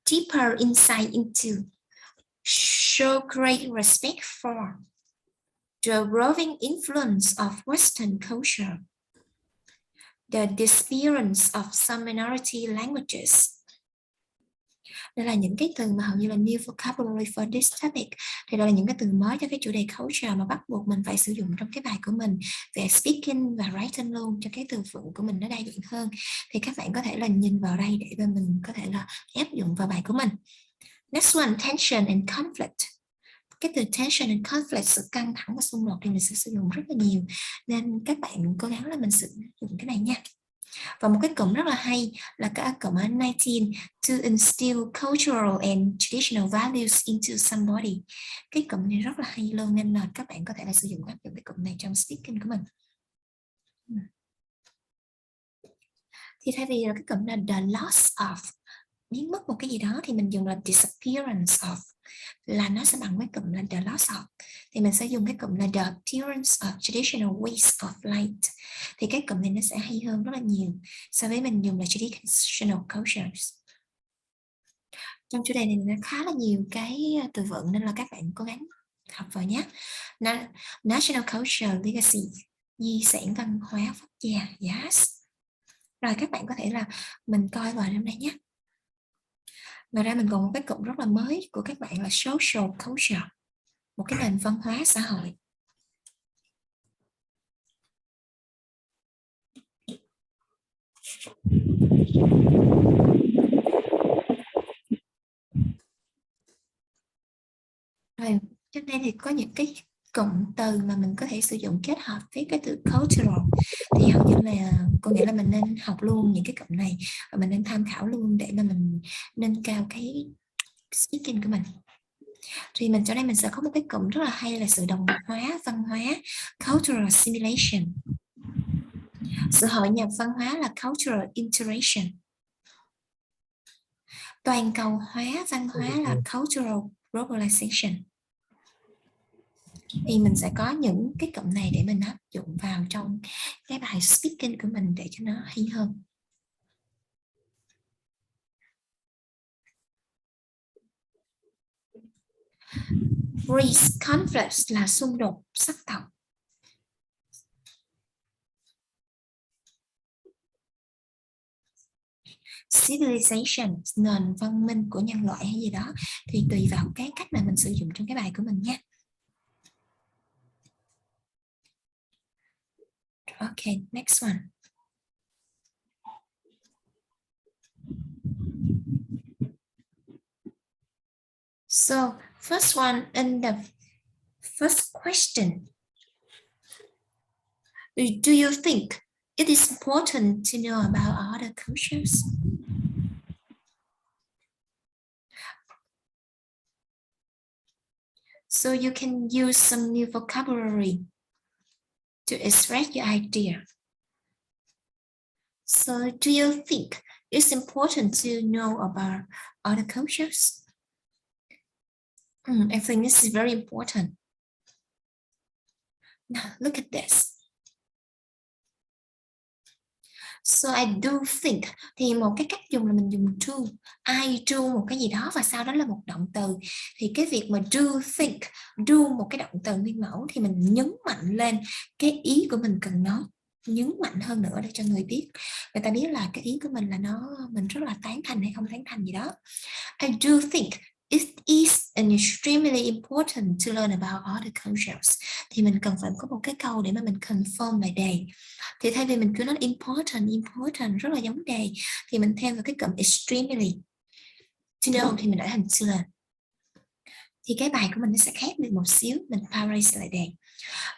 deeper insight into, show great respect for the growing influence of Western culture, the disappearance of some minority languages. Đây là những cái từ mà hầu như là new vocabulary for this topic. Thì đây là những cái từ mới cho cái chủ đề culture mà bắt buộc mình phải sử dụng trong cái bài của mình về speaking và writing luôn, cho cái từ vựng của mình nó đa dạng hơn. Thì các bạn có thể là nhìn vào đây để mà mình có thể là áp dụng vào bài của mình. Next one, tension and conflict. Cái từ tension and conflict, sự căng thẳng và xung đột thì mình sẽ sử dụng rất là nhiều, nên các bạn cố gắng là mình sử dụng cái này nha. Và một cái cụm rất là hay là cái cụm 19, to instill cultural and traditional values into somebody. Cái cụm này rất là hay luôn, nên là các bạn có thể là sử dụng áp dụng cái cụm này trong speaking của mình. Thì thay vì là cái cụm là the loss of, biến mất một cái gì đó, thì mình dùng là disappearance of, là nó sẽ bằng với cụm là the loss of. Thì mình sẽ dùng cái cụm là the appearance of traditional ways of life. Thì cái cụm này nó sẽ hay hơn rất là nhiều so với mình dùng là traditional cultures. Trong chủ đề này nó khá là nhiều cái từ vựng, nên là các bạn cố gắng học vào nhé. National culture legacy, di sản văn hóa quốc gia. Yes. Rồi các bạn có thể là mình coi vào trong đây nhé. Ngoài ra mình còn một cái cụm rất là mới của các bạn là social culture, một cái nền văn hóa xã hội. Rồi, trước đây thì có những cái cụm từ mà mình có thể sử dụng kết hợp với cái từ cultural, thì hầu như là có nghĩa là mình nên học luôn những cái cụm này và mình nên tham khảo luôn để mà mình nâng cao cái speaking của mình. Thì mình chỗ đây mình sẽ có một cái cụm rất là hay là sự đồng hóa văn hóa, cultural assimilation. Sự hội nhập văn hóa là cultural integration. Toàn cầu hóa văn hóa là cultural globalization. Thì mình sẽ có những cái cụm này để mình áp dụng vào trong cái bài speaking của mình để cho nó hay hơn. Race conflict là xung đột sắc tộc. Civilization, nền văn minh của nhân loại hay gì đó, thì tùy vào cái cách mà mình sử dụng trong cái bài của mình nha. Okay, next one. So, first one in the first question. Do you think it is important to know about other cultures? So you can use some new vocabulary to express your idea. So do you think it's important to know about other cultures? I think this is very important. Now look at this. So I do think, thì một cái cách dùng là mình dùng do. I do một cái gì đó và sau đó là một động từ. Thì cái việc mà do think, do một cái động từ nguyên mẫu thì mình nhấn mạnh lên cái ý của mình cần nói, nhấn mạnh hơn nữa để cho người biết, người ta biết là cái ý của mình là mình rất là tán thành hay không tán thành gì đó. I do think it is extremely important to learn about other cultures. Thì mình cần phải có một cái câu để mà mình confirm bài đề. Thì thay vì mình cứ nói important rất là giống đề, thì mình thêm vào cái cụm extremely. To know thì mình đổi thành to learn. Thì cái bài của mình nó sẽ khác đi một xíu, mình paraphrase lại đề.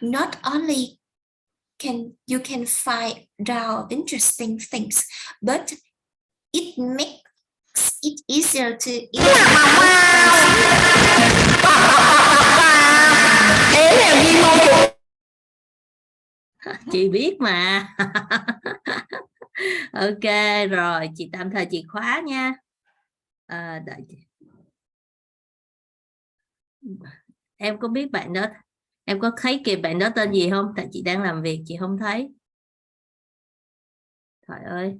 Not only you can find out interesting things, but it makes it easier to chị biết mà. Ok rồi, chị tạm thời chị khóa nha. Đợi chị. Em có biết bạn đó, em có thấy kịp bạn đó tên gì không? Tại chị đang làm việc chị không thấy. Thoại ơi.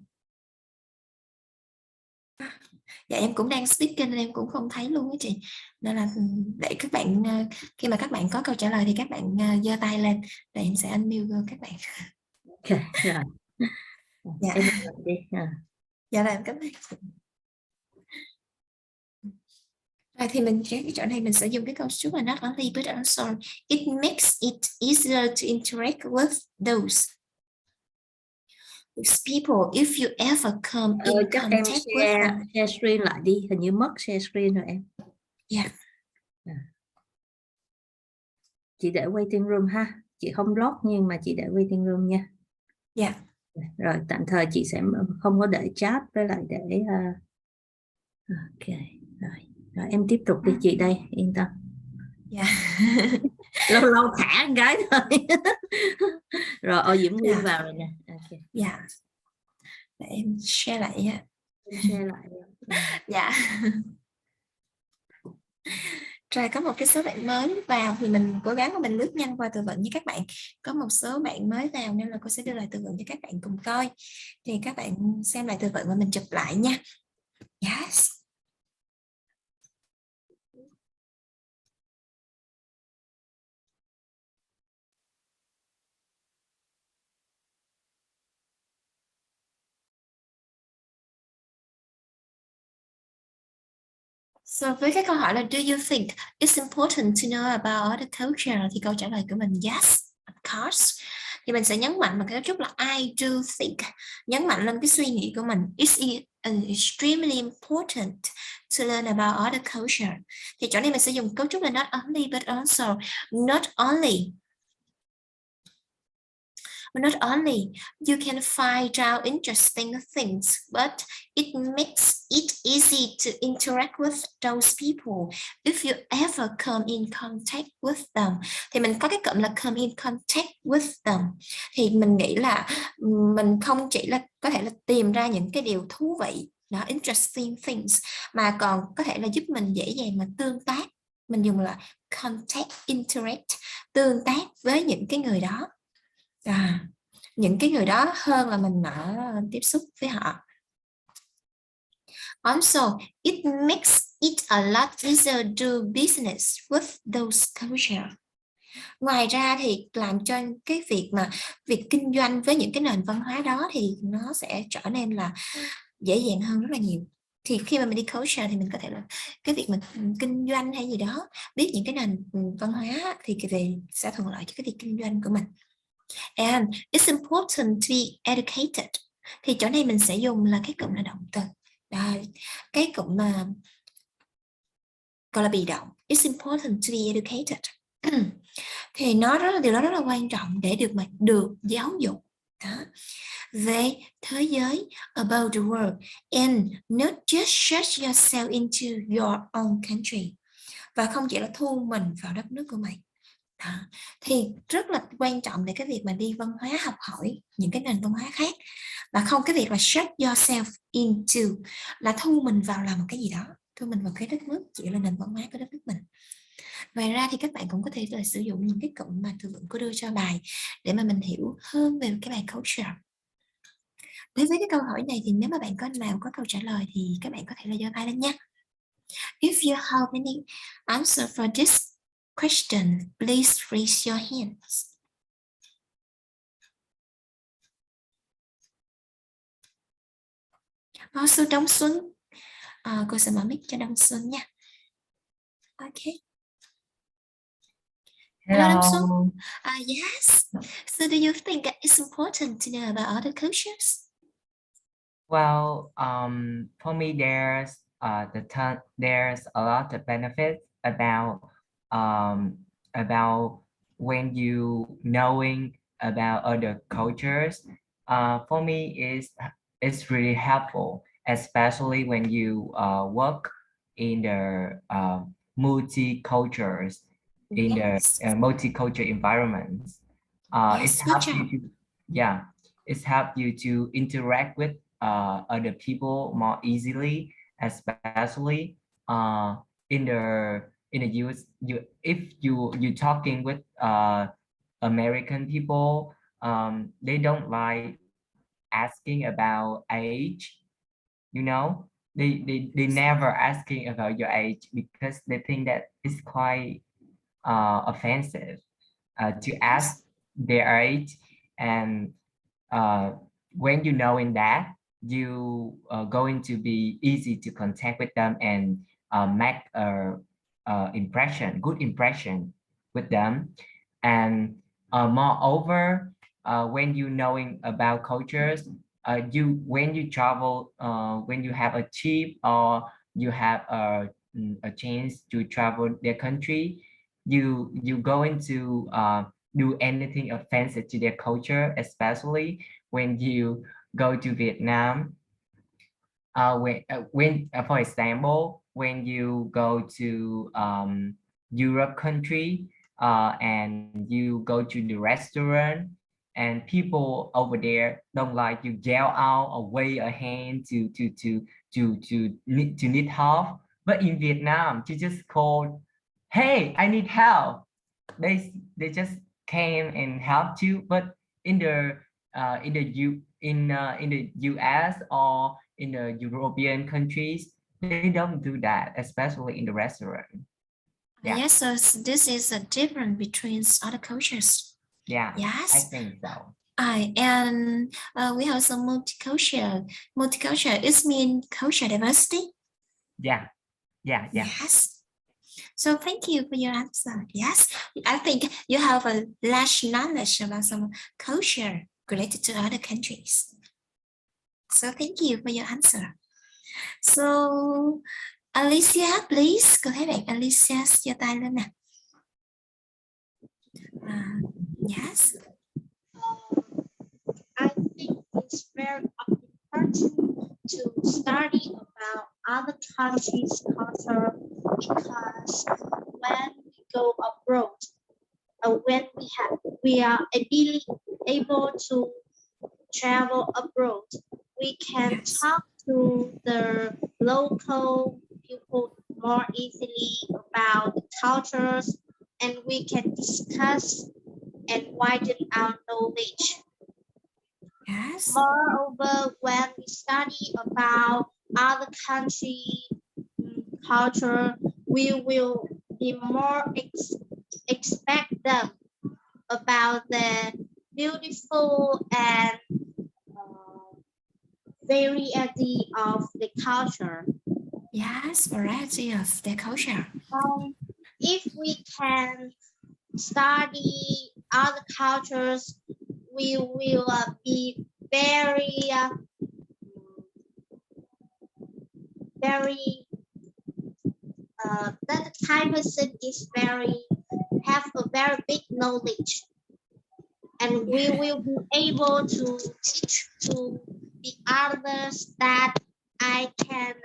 Dạ em cũng đang speaking nên em cũng không thấy luôn á chị. Nên là để các bạn khi mà các bạn có câu trả lời thì các bạn giơ tay lên để em sẽ unmute các bạn. Ok rồi. Dạ. Em làm đi. Dạ là em cảm ơn. Rồi thì mình cái chỗ này mình sẽ dùng cái câu chúc là not only but also it makes it easier to interact with those people if you ever come in Chắc em contact with them. share screen lại đi, hình như mất share screen rồi em. Dạ. Chị để waiting room ha, chị không lock nhưng mà chị để waiting room nha. Dạ. Rồi tạm thời chị sẽ không có để chat với lại để ok rồi em tiếp tục đi chị đây, yên tâm. Dạ. Lâu lâu thả một cái thôi. Rồi Diễm Nguyên Dạ. vào rồi nè. Okay. Dạ. Để em share lại nha. Em share lại. Dạ. Rồi có một cái số bạn mới vào thì mình cố gắng mà mình lướt nhanh qua từ vựng với các bạn. Có một số bạn mới vào nên là cô sẽ đưa lại từ vựng cho các bạn cùng coi. Thì các bạn xem lại từ vựng và mình chụp lại nha. Yes. So với cái câu hỏi là do you think it's important to know about other culture thì câu trả lời của mình yes, of course. Thì mình sẽ nhấn mạnh bằng cái cấu trúc là I do think, nhấn mạnh lên cái suy nghĩ của mình. It's extremely important to learn about other culture. Thì chỗ này mình sẽ dùng cấu trúc là not only but also. Not only you can find out interesting things, but it makes it easy to interact with those people if you ever come in contact with them. Thì mình có cái cụm là come in contact with them. Thì mình nghĩ là mình không chỉ là có thể là tìm ra những cái điều thú vị, đó, interesting things, mà còn có thể là giúp mình dễ dàng mà tương tác. Mình dùng là contact, interact, tương tác với những cái người đó. Những cái người đó hơn là mình tiếp xúc với họ. Also, it makes it a lot easier to do business with those culture. Ngoài ra thì làm cho cái việc kinh doanh với những cái nền văn hóa đó thì nó sẽ trở nên là dễ dàng hơn rất là nhiều. Thì khi mà mình đi culture thì mình có thể là cái việc mà kinh doanh hay gì đó, biết những cái nền văn hóa thì sẽ thuận lợi cho cái việc kinh doanh của mình. And it's important to be educated. Thì chỗ này mình sẽ dùng là cái cụm là động từ. Đây, cái cụm mà gọi là bị động. It's important to be educated. Thì điều đó rất là quan trọng để được giáo dục đó, về thế giới, about the world, and not just shut yourself into your own country. Và không chỉ là thu mình vào đất nước của mình. Đó. Thì rất là quan trọng để cái việc mà đi văn hóa học hỏi những cái nền văn hóa khác, và không cái việc là shut yourself into là thu mình vào làm một cái gì đó, thu mình vào cái đất nước chỉ là nền văn hóa của đất nước mình. Ngoài ra thì các bạn cũng có thể là sử dụng những cái cụm mà từ vựng cô đưa cho bài để mà mình hiểu hơn về cái bài culture. Đối với cái câu hỏi này thì nếu mà bạn nào có câu trả lời thì các bạn có thể là giơ tay lên nha. If you have any answer for this question, please raise your hands. Also Đông Xuân, cô sẽ mở mic cho Đông Xuân nha. Okay. Hello Đông Xuân. Yes. So do you think it's important to know about other cultures? Well, for me, there's a lot of benefits about when you knowing about other cultures. For me, it's really helpful, especially when you work in the multicultures, in Yes. the multicultural environments. Yes, It's good helped job. you to, yeah, it's helped you to interact with other people more easily, especially in the US. If you talking with American people, they don't like asking about age, you know. they never asking about your age because they think that it's quite offensive to ask their age. And when you know in that, you are going to be easy to contact with them and make a good impression with them. And moreover, when you knowing about cultures, when you travel, when you have a trip or you have a chance to travel their country, you going to do anything offensive to their culture, especially when you go to Vietnam. For example, when you go to Europe country and you go to the restaurant, and people over there don't like you yell out or wave a hand to need help. But in Vietnam, you just call, "Hey, I need help." They just came and helped you. But in the in the US or in the European countries, they don't do that, especially in the restaurant. Yeah. Yes, so this is a difference between other cultures. Yeah, Yes. I think so. And we have some multicultural. Multicultural is mean cultural diversity. Yeah. Yes. So thank you for your answer. Yes, I think you have a large knowledge about some culture related to other countries. So thank you for your answer. So Alicia, please go ahead. Alicia, giơ tay lên nè. Yes. I think it's very important to study about other countries' culture, because when we go abroad, when we are able to travel abroad, we can talk to the local people more easily about the cultures, and we can discuss and widen our knowledge. Yes. Moreover, when we study about other country culture, we will be more expect them about the beautiful and variety of the culture. Yes, variety of the culture. If we can study other cultures, we will be very that kind of person is have a very big knowledge, and we will be able to teach to the others that I can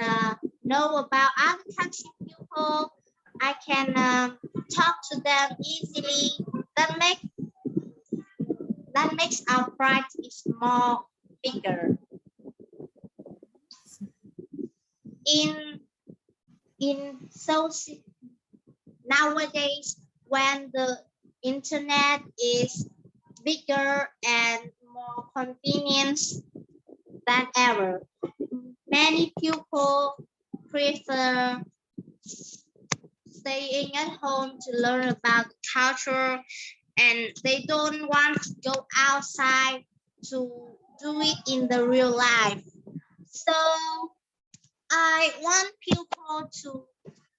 know about other country people. I can talk to them easily. That makes our pride is more bigger. Nowadays, when the internet is bigger and more convenient than ever, many people prefer staying at home to learn about the culture, and they don't want to go outside to do it in the real life. So I want people to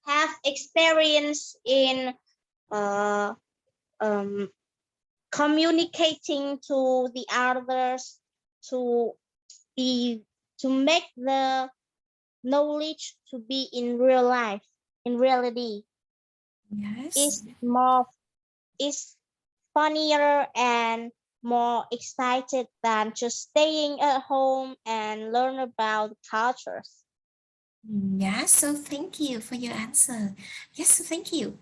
have experience in communicating to the others, to make the knowledge to be in real life, in reality. Yes. It's funnier and more excited than just staying at home and learn about cultures. Yes, so thank you for your answer. Yes, so thank you.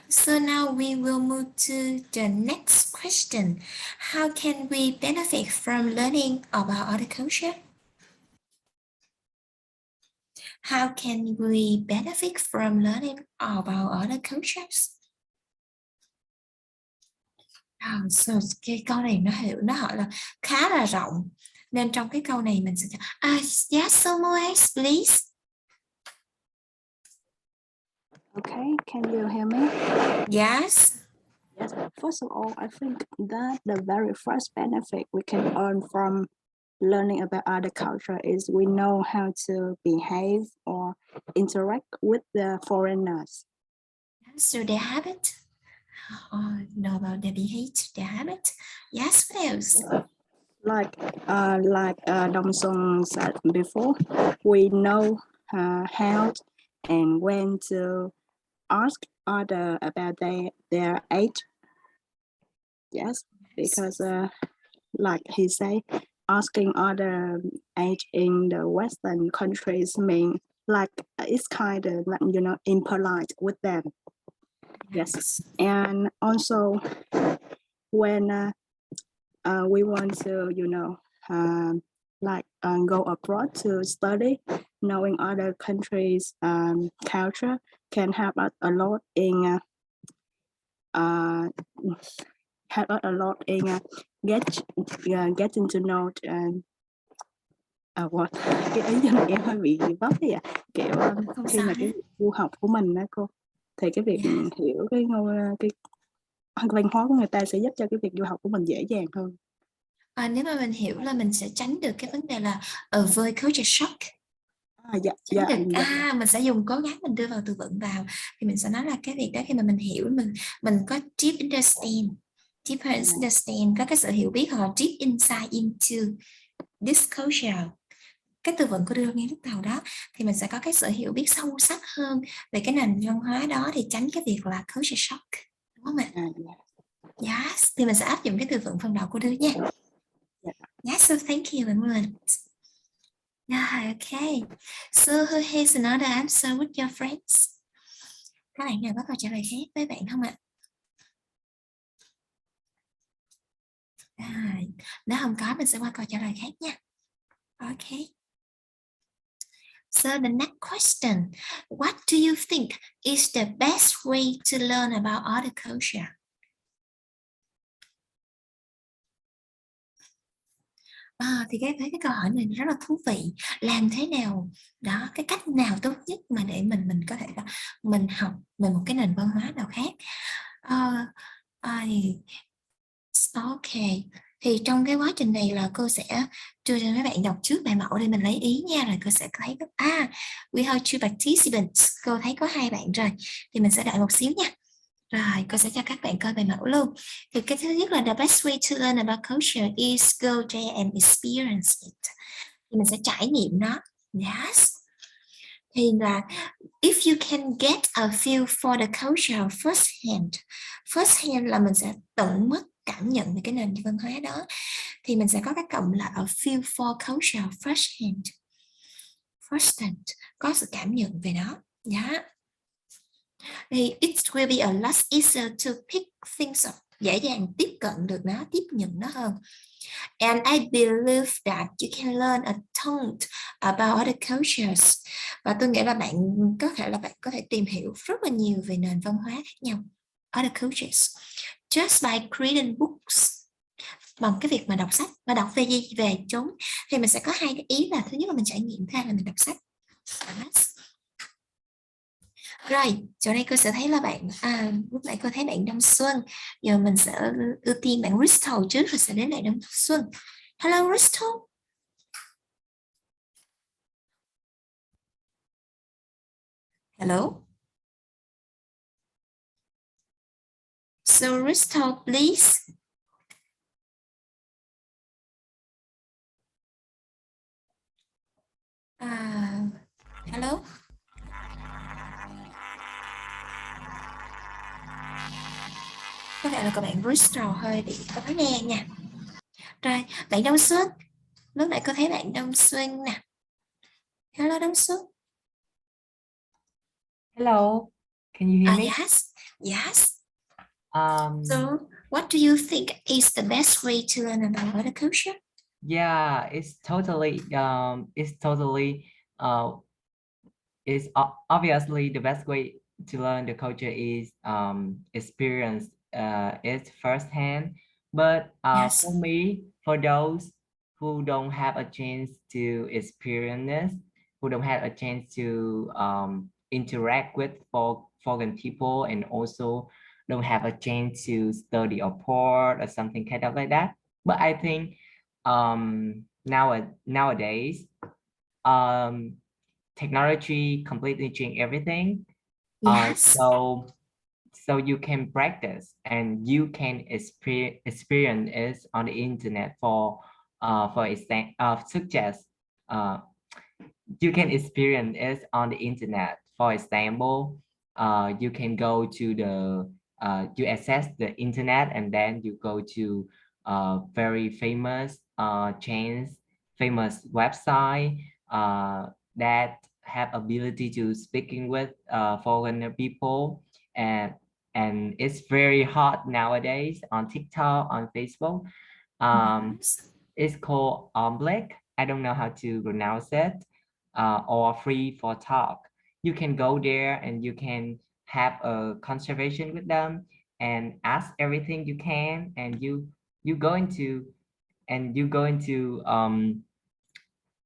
So now we will move to the next question. How can we benefit from learning about other culture? How can we benefit from learning about other cultures? So cái câu này nó hỏi là khá là rộng. Nên trong cái câu này mình sẽ yes, Samuel, please. Okay, can you hear me? Yes. Yes. First of all, I think that the very first benefit we can earn from learning about other culture is we know how to behave or interact with the foreigners. So their habit. Know about their behavior, their habit. Yes, what else? Like Dong Sung said before, we know how and when to ask other about their age. Yes, because like he say, asking other age in the Western countries mean like it's kind of like, you know, impolite with them. Yes, and also when we want to, you know, go abroad to study, knowing other countries' culture can help us a lot in getting to know what cái ý này em hơi bị vấp vậy kiểu Không khi sao mà cái hết. việc du học của mình đó cô, thì cái việc hiểu cái văn hóa của người ta sẽ giúp cho cái việc du học của mình dễ dàng hơn. Nếu mà mình hiểu là mình sẽ tránh được cái vấn đề là avoid culture shock. Tránh được mình sẽ dùng cố gắng mình đưa vào từ vựng vào, thì mình sẽ nói là cái việc đó khi mà mình hiểu, mình có deep understand, có cái sự hiểu biết, hoặc deep insight into this culture. Cái từ vựng cô đưa ngay lúc đầu đó, thì mình sẽ có cái sự hiểu biết sâu sắc hơn về cái nền văn hóa đó, thì tránh cái việc là culture shock, đúng không ạ? Yes, thì mình sẽ áp dụng cái từ vựng phần đầu cô đưa nha. Yes, so thank you very much. Okay, so who has another answer with your friends? Các bạn nào có câu trả lời khác với bạn không ạ? Nếu không có, mình sẽ qua câu trả lời khác nha. Okay. So the next question, what do you think is the best way to learn about other culture? Thì cái câu hỏi này rất là thú vị. Làm thế nào đó, cái cách nào tốt nhất mà để mình có thể là mình học về một cái nền văn hóa nào khác? Ok, thì trong cái quá trình này là cô sẽ đưa cho mấy bạn đọc trước bài mẫu để mình lấy ý nha, rồi cô sẽ thấy we have 2 participants, cô thấy có 2 bạn rồi, thì mình sẽ đợi một xíu nha. Rồi, cô sẽ cho các bạn coi bài mẫu luôn. Thì cái thứ nhất là the best way to learn about culture is go there and experience it. Thì mình sẽ trải nghiệm nó. Yes. Thì là if you can get a feel for the culture first hand là mình sẽ tận mắt cảm nhận về cái nền văn hóa đó, thì mình sẽ có cái cụm là a feel for culture first hand, có sự cảm nhận về nó. Yeah. Thì it will be a lot easier to pick things up, dễ dàng tiếp cận được nó, tiếp nhận nó hơn. And I believe that you can learn a ton about other cultures. Và tôi nghĩ là bạn có thể tìm hiểu rất là nhiều về nền văn hóa khác nhau, other cultures, just by reading books. Bằng cái việc mà đọc sách. Và đọc về gì? Về chúng. Thì mình sẽ có 2 cái ý là thứ nhất là mình trải nghiệm, thứ hai là mình đọc sách. Rồi, chỗ đây cô sẽ thấy là bạn, lúc nãy cô thấy bạn Đông Xuân. Giờ mình sẽ ưu tiên bạn Crystal trước, rồi sẽ đến lại Đông Xuân. Hello Crystal. Hello. So Crystal, please. Hello. Có thể là các bạn Crystal hơi bị khó nghe nha. Rồi, bạn Đông Xuân. Lúc nãy có thấy bạn Đông Xuân nè. Hello Đông Xuân. Hello, can you hear me? Yes. So, what do you think is the best way to learn about other culture? Yeah, it's obviously the best way to learn the culture is experience it firsthand. But for me, for those who don't have a chance to experience this, who don't have a chance to interact with foreign people, and also don't have a chance to study abroad or something kind of like that. But I think nowadays technology completely changed everything. Yes. So you can practice and you can experience it on the internet for example, suggest you can experience it on the internet. For example, you can go to the you access the internet, and then you go to very famous chains, famous website that have ability to speaking with foreigner people, and it's very hot nowadays on TikTok, on Facebook. Yes. It's called Black. I don't know how to pronounce it, or Free for Talk. You can go there and you can have a conversation with them and ask everything you can, and you going to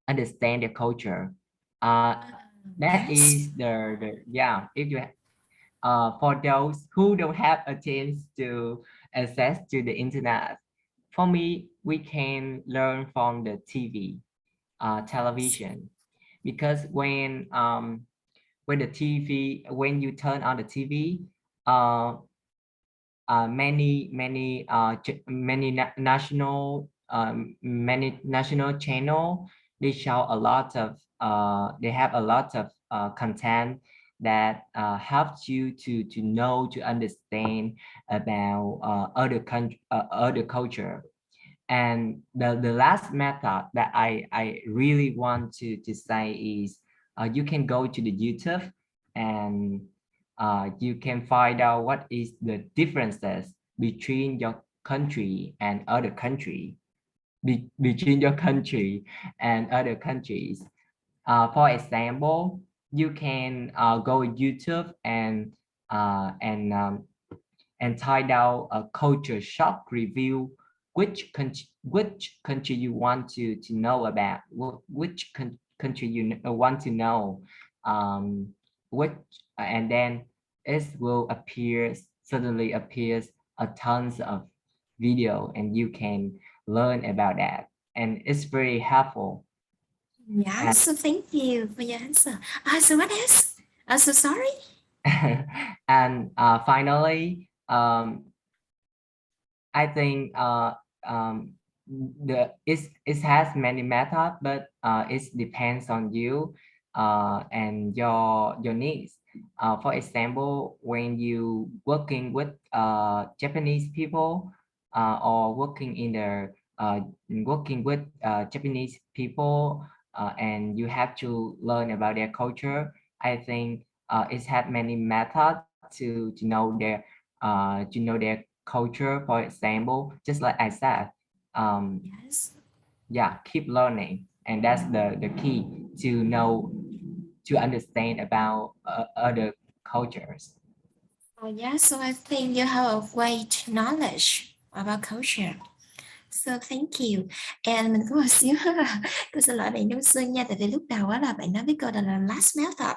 understand the culture. That Yes. is the yeah. If you for those who don't have a chance to access to the internet, for me, we can learn from the TV, television, because when the TV, when you turn on the TV, uh, many national channel, they show a lot of they have a lot of content that helps you to know, to understand about other country, other culture. And the last method that I really want to say is you can go to the YouTube, and you can find out what is the differences between your country and other country, between your country and other countries. For example, you can go on YouTube and uh, and um, and type out a culture shock review, which country you want to know about, which country you want to know, um which and then it will appear, suddenly appears a tons of video, and you can learn about that, and it's very helpful. Yeah, And so thank you for your answer. So what else? So sorry. and finally, I think it has many methods, but it depends on you and your needs. For example, when you working with Japanese people, or working with Japanese people, and you have to learn about their culture, I think it has many methods to know their culture. For example, just like I said, um, Yes. yeah, keep learning, and that's the key to know, to understand about other cultures. Oh yeah, so I think you have a great knowledge about culture. So thank you. And mình có một xíu cô xin lỗi bạn Đông Xuân nha, tại vì lúc đầu á là bạn nói với cô là last method,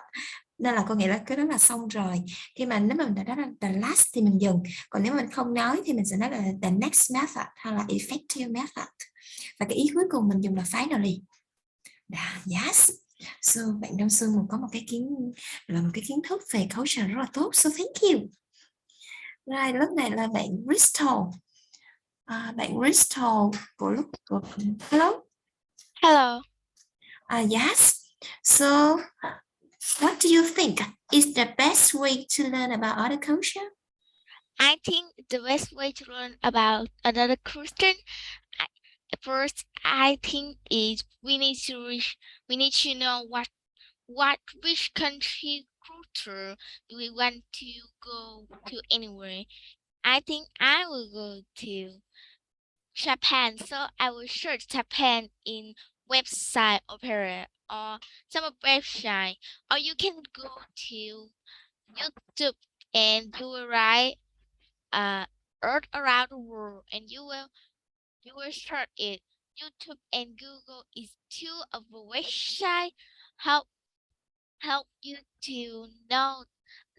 nên là cô nghĩ là cái đó là xong rồi. Khi mà nếu mà mình đã nói là the last thì mình dừng, còn nếu mà mình không nói thì mình sẽ nói là the next method hay là effective method, và cái ý cuối cùng mình dùng là finally. Yes. So bạn Đông Xuân có một cái kiến thức về culture rất là tốt. So thank you. Rồi lúc này là bạn Bristol. Bạn Bristol của hello. Hello. Yes. So what do you think is the best way to learn about other culture? I think the best way to learn about another culture, first, I think is we need to know which country culture do we want to go to anywhere. I think I will go to Japan, so I will search Japan in website opera or some website, or you can go to YouTube and you will write Earth around the world, and you will search it. YouTube and Google is two of the website help you to know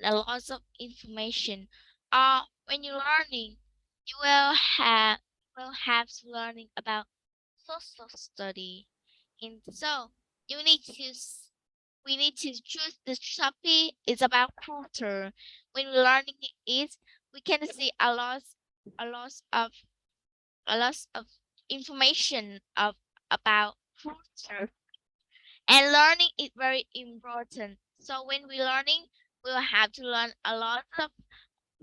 a lot of information. Or when you're learning, you will have learning about social study. And so you need to we need to choose the topic is about culture. When we're learning it, we can see a lot of a lot of information of about culture, and learning is very important. So when we're learning, we'll have to learn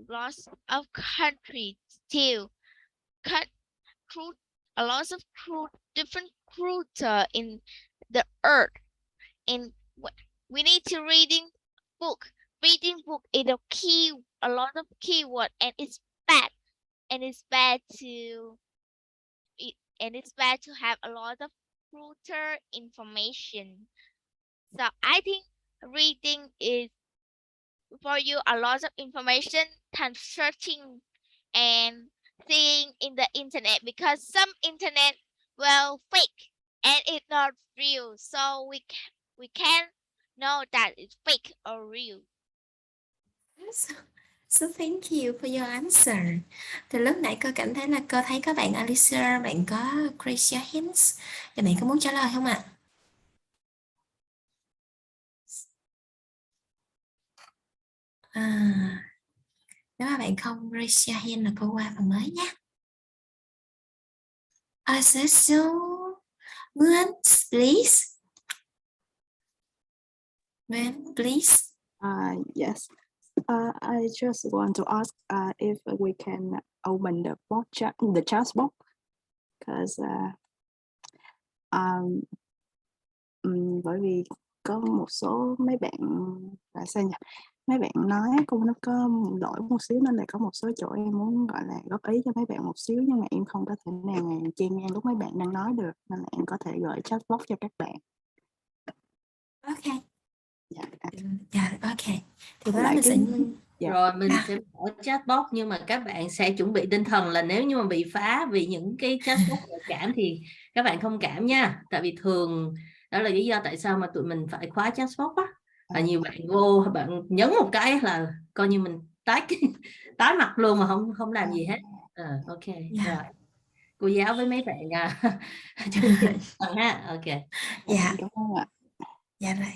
lots of countries too. Cut a lot of different culture in the earth, and we need to book. Reading book is a lot of keyword, and it's bad, and it's bad to and it's bad to have a lot of culture information. So I think reading is for you a lot of information than searching and seeing in the internet, because some internet will fake and it's not real. So we can know that it's fake or real. So thank you for your answer. Từ lúc nãy cô cảm thấy là cô thấy có bạn Alicia, bạn có raise your hands. Và bạn có muốn trả lời không ạ? Nếu mà bạn không raise your hand là cô qua phần mới nhé. So Nguyễn, please. Nguyễn, please. Yes. I just want to ask if we can open the chat box, because bởi vì có một số mấy bạn là sao nhỉ? Mấy bạn nói cô nó có đổi một xíu, nên là có một số chỗ em muốn gọi là góp ý cho mấy bạn một xíu, nhưng mà em không có thể nào chen ngang lúc mấy bạn đang nói được, nên là em có thể gửi chat box cho các bạn. Ok. Dạ. Ok. Thì đó Lại mình sẽ dạ. Rồi mình sẽ mở chat box, nhưng mà các bạn sẽ chuẩn bị tinh thần là nếu như mà bị phá vì những cái chat box nhạy cảm thì các bạn thông cảm nha. Tại vì thường đó là lý do tại sao mà tụi mình phải khóa chat box á. Là nhiều bạn vô, bạn nhấn một cái là coi như mình tái mặt luôn mà không làm gì hết. Ok. Rồi. Cô giáo với mấy bạn chuẩn bị tinh thần ha. Ok. Dạ. Cảm ơn ạ. Dạ rồi.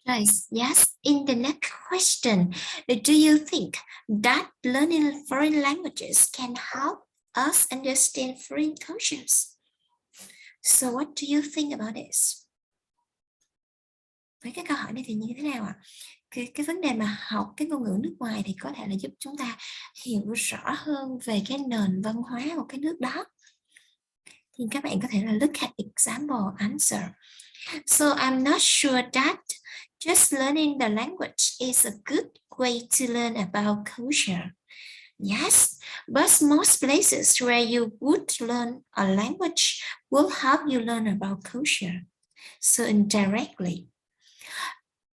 Right. Yes. In the next question, do you think that learning foreign languages can help us understand foreign cultures? So what do you think about this? Với cái câu hỏi này thì như thế nào ạ? Cái vấn đề mà học cái ngôn ngữ nước ngoài thì có thể là giúp chúng ta hiểu rõ hơn về cái nền văn hóa của cái nước đó. Thì các bạn có thể là look at example answer. So I'm not sure that just learning the language is a good way to learn about culture. Yes, but most places where you would learn a language will help you learn about culture. So indirectly,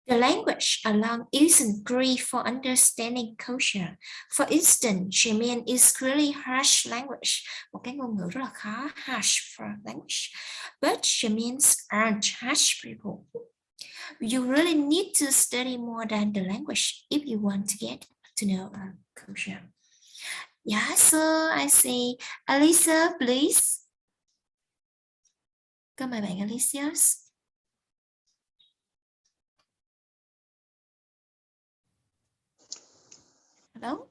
the language alone isn't great for understanding culture. For instance, German is really harsh language. Một cái ngôn ngữ rất là khó, harsh for language. But Germans aren't harsh people. You really need to study more than the language if you want to get to know a culture. Yeah, so I say, Alicia, please. Cảm ơn bạn Alicia. Hello?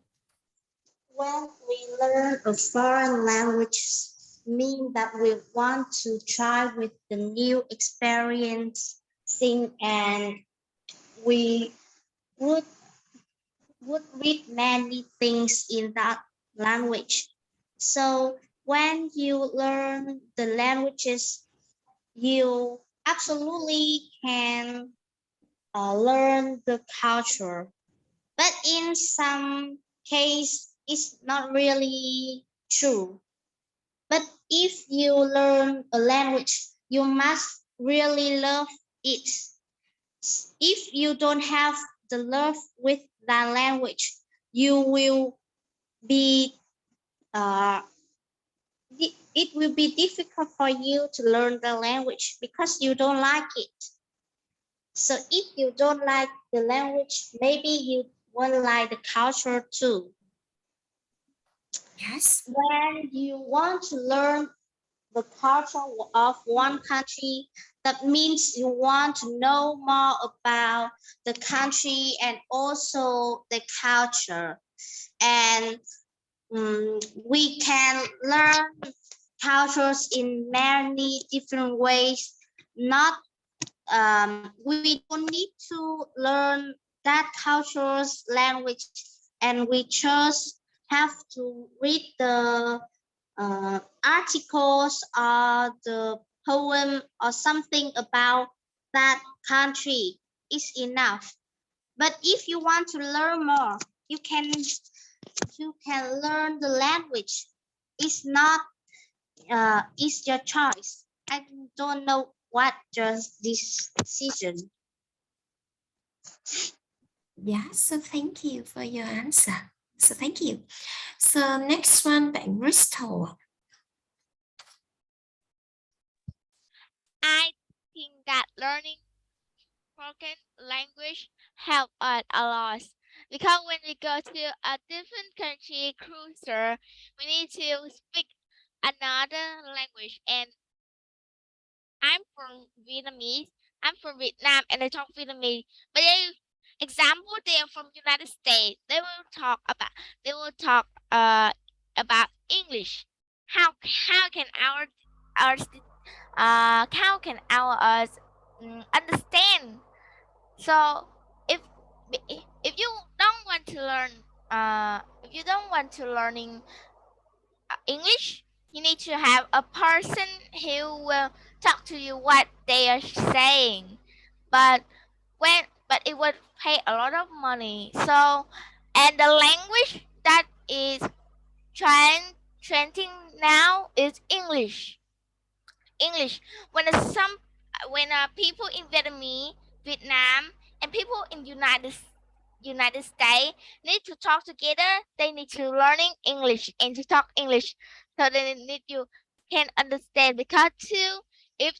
When we learn a foreign language, mean that we want to try with the new experience thing, and we would read many things in that language. So when you learn the languages, you absolutely can learn the culture. But in some case, it's not really true. But if you learn a language, you must really love it. If you don't have the love with that language, you will be it will be difficult for you to learn the language because you don't like it. So if you don't like the language, maybe you won't like the culture too. Yes. When you want to learn the culture of one country, that means you want to know more about the country and also the culture. And we can learn cultures in many different ways. Not we don't need to learn that culture's language, and we just have to read the articles or the poem or something about that country is enough. But if you want to learn more, you can learn the language. It's not it's your choice. I don't know what just this decision. Yeah, so thank you for your answer. So thank you. So next one, bạn Bristol. I think that learning spoken language help us a lot because when we go to a different country cruiser, we need to speak another language. And I'm from Vietnamese. I'm from Vietnam, and I talk Vietnamese. But they are from United States. They will talk about English. How can our understand? So if if you don't want to learn learning English, you need to have a person who will talk to you what they are saying. But it would pay a lot of money. So and the language that is trending now is English. English. When people in Vietnam, and people in United States need to talk together, they need to learning English and to talk English, so they need you can understand. Because if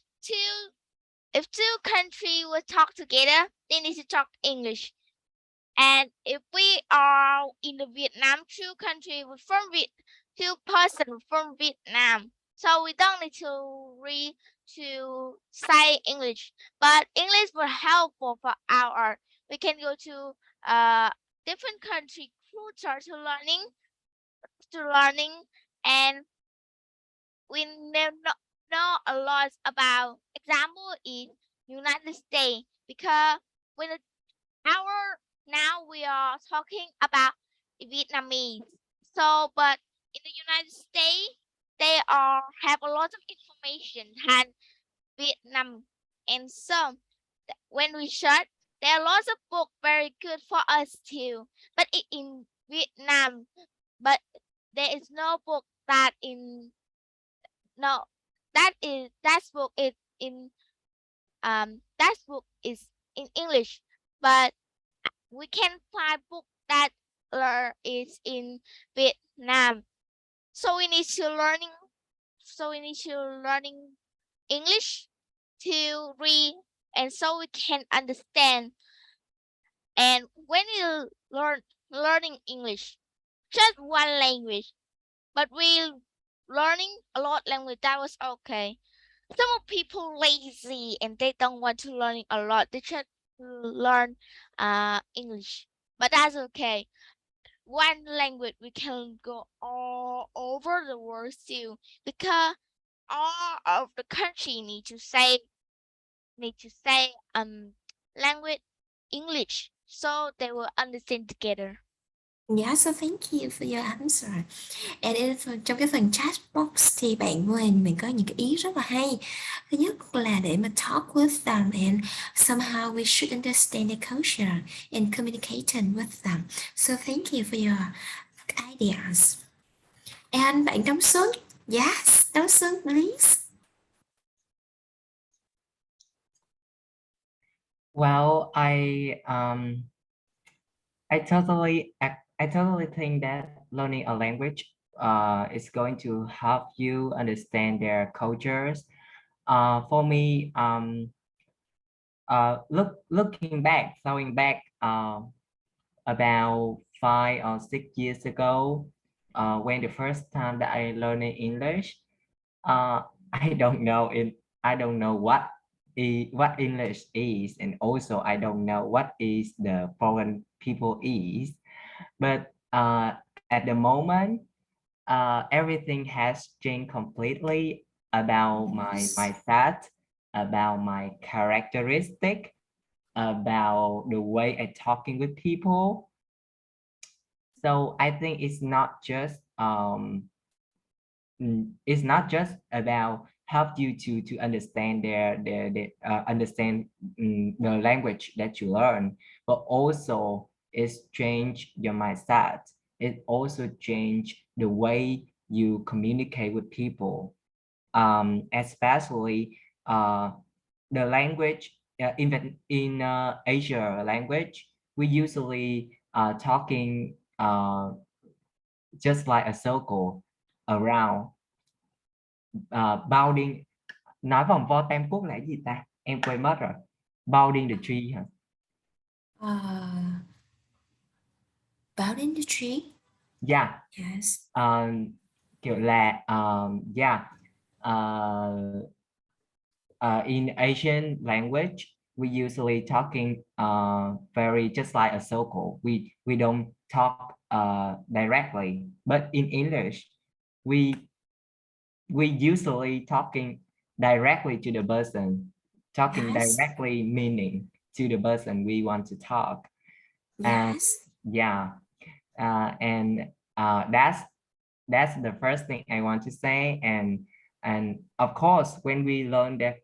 two countries will talk together, they need to talk English. And if we are in the Vietnam, two person from Vietnam, so we don't need to say English, but English will helpful for our. We can go to different country culture to learning, and we know a lot about. Example is United States, because when now we are talking about Vietnamese. So, but in the United States, they have a lot of information than Vietnam, and so when we search, there are lots of books very good for us too. But in Vietnam, but there is no book that in no that book is in that book is in English, but we can find book that is in Vietnam. So we need to learning English to read, and so we can understand. And when you learning English, just one language, but we learning a lot language, that was okay. Some people lazy and they don't want to learn a lot. They just learn English, but that's okay. One language we can go all over the world too, because all of the country need to say language English, so they will understand together. Yeah, so thank you for your answer. And trong cái phần chat box thì bạn mình có những cái ý rất là hay. Thứ nhất là để mà talk with them, and somehow we should understand their culture and communicating with them. So thank you for your ideas. And bạn Đông Xuân, yes, Đông Xuân, please. Well, I totally think that learning a language it's going to help you understand their cultures. For me, looking back, throwing back, about 5 or 6 years ago, when the first time that I learned English, I don't know what English is, and also I don't know what is the foreign people is. But at the moment, everything has changed completely about my mindset, about my characteristic, about the way I talking with people. So I think it's not just about help you to understand their understand the language that you learn, but also it's change your mindset. It also change the way you communicate with people, especially the language. Even in Asia language, we usually talking just like a circle around, bounding. Nói vòng vo Tam Quốc là cái gì ta, em quên mất rồi. Bounding the tree hả? Bounding the tree. Yeah. Yes. Kiểu là yeah. In Asian language, we usually talking very just like a circle. We don't talk directly, but in English, we usually talking directly to the person, talking Yes. directly meaning to the person we want to talk. And Yes. yeah, and that's the first thing I want to say. And of course, when we learn the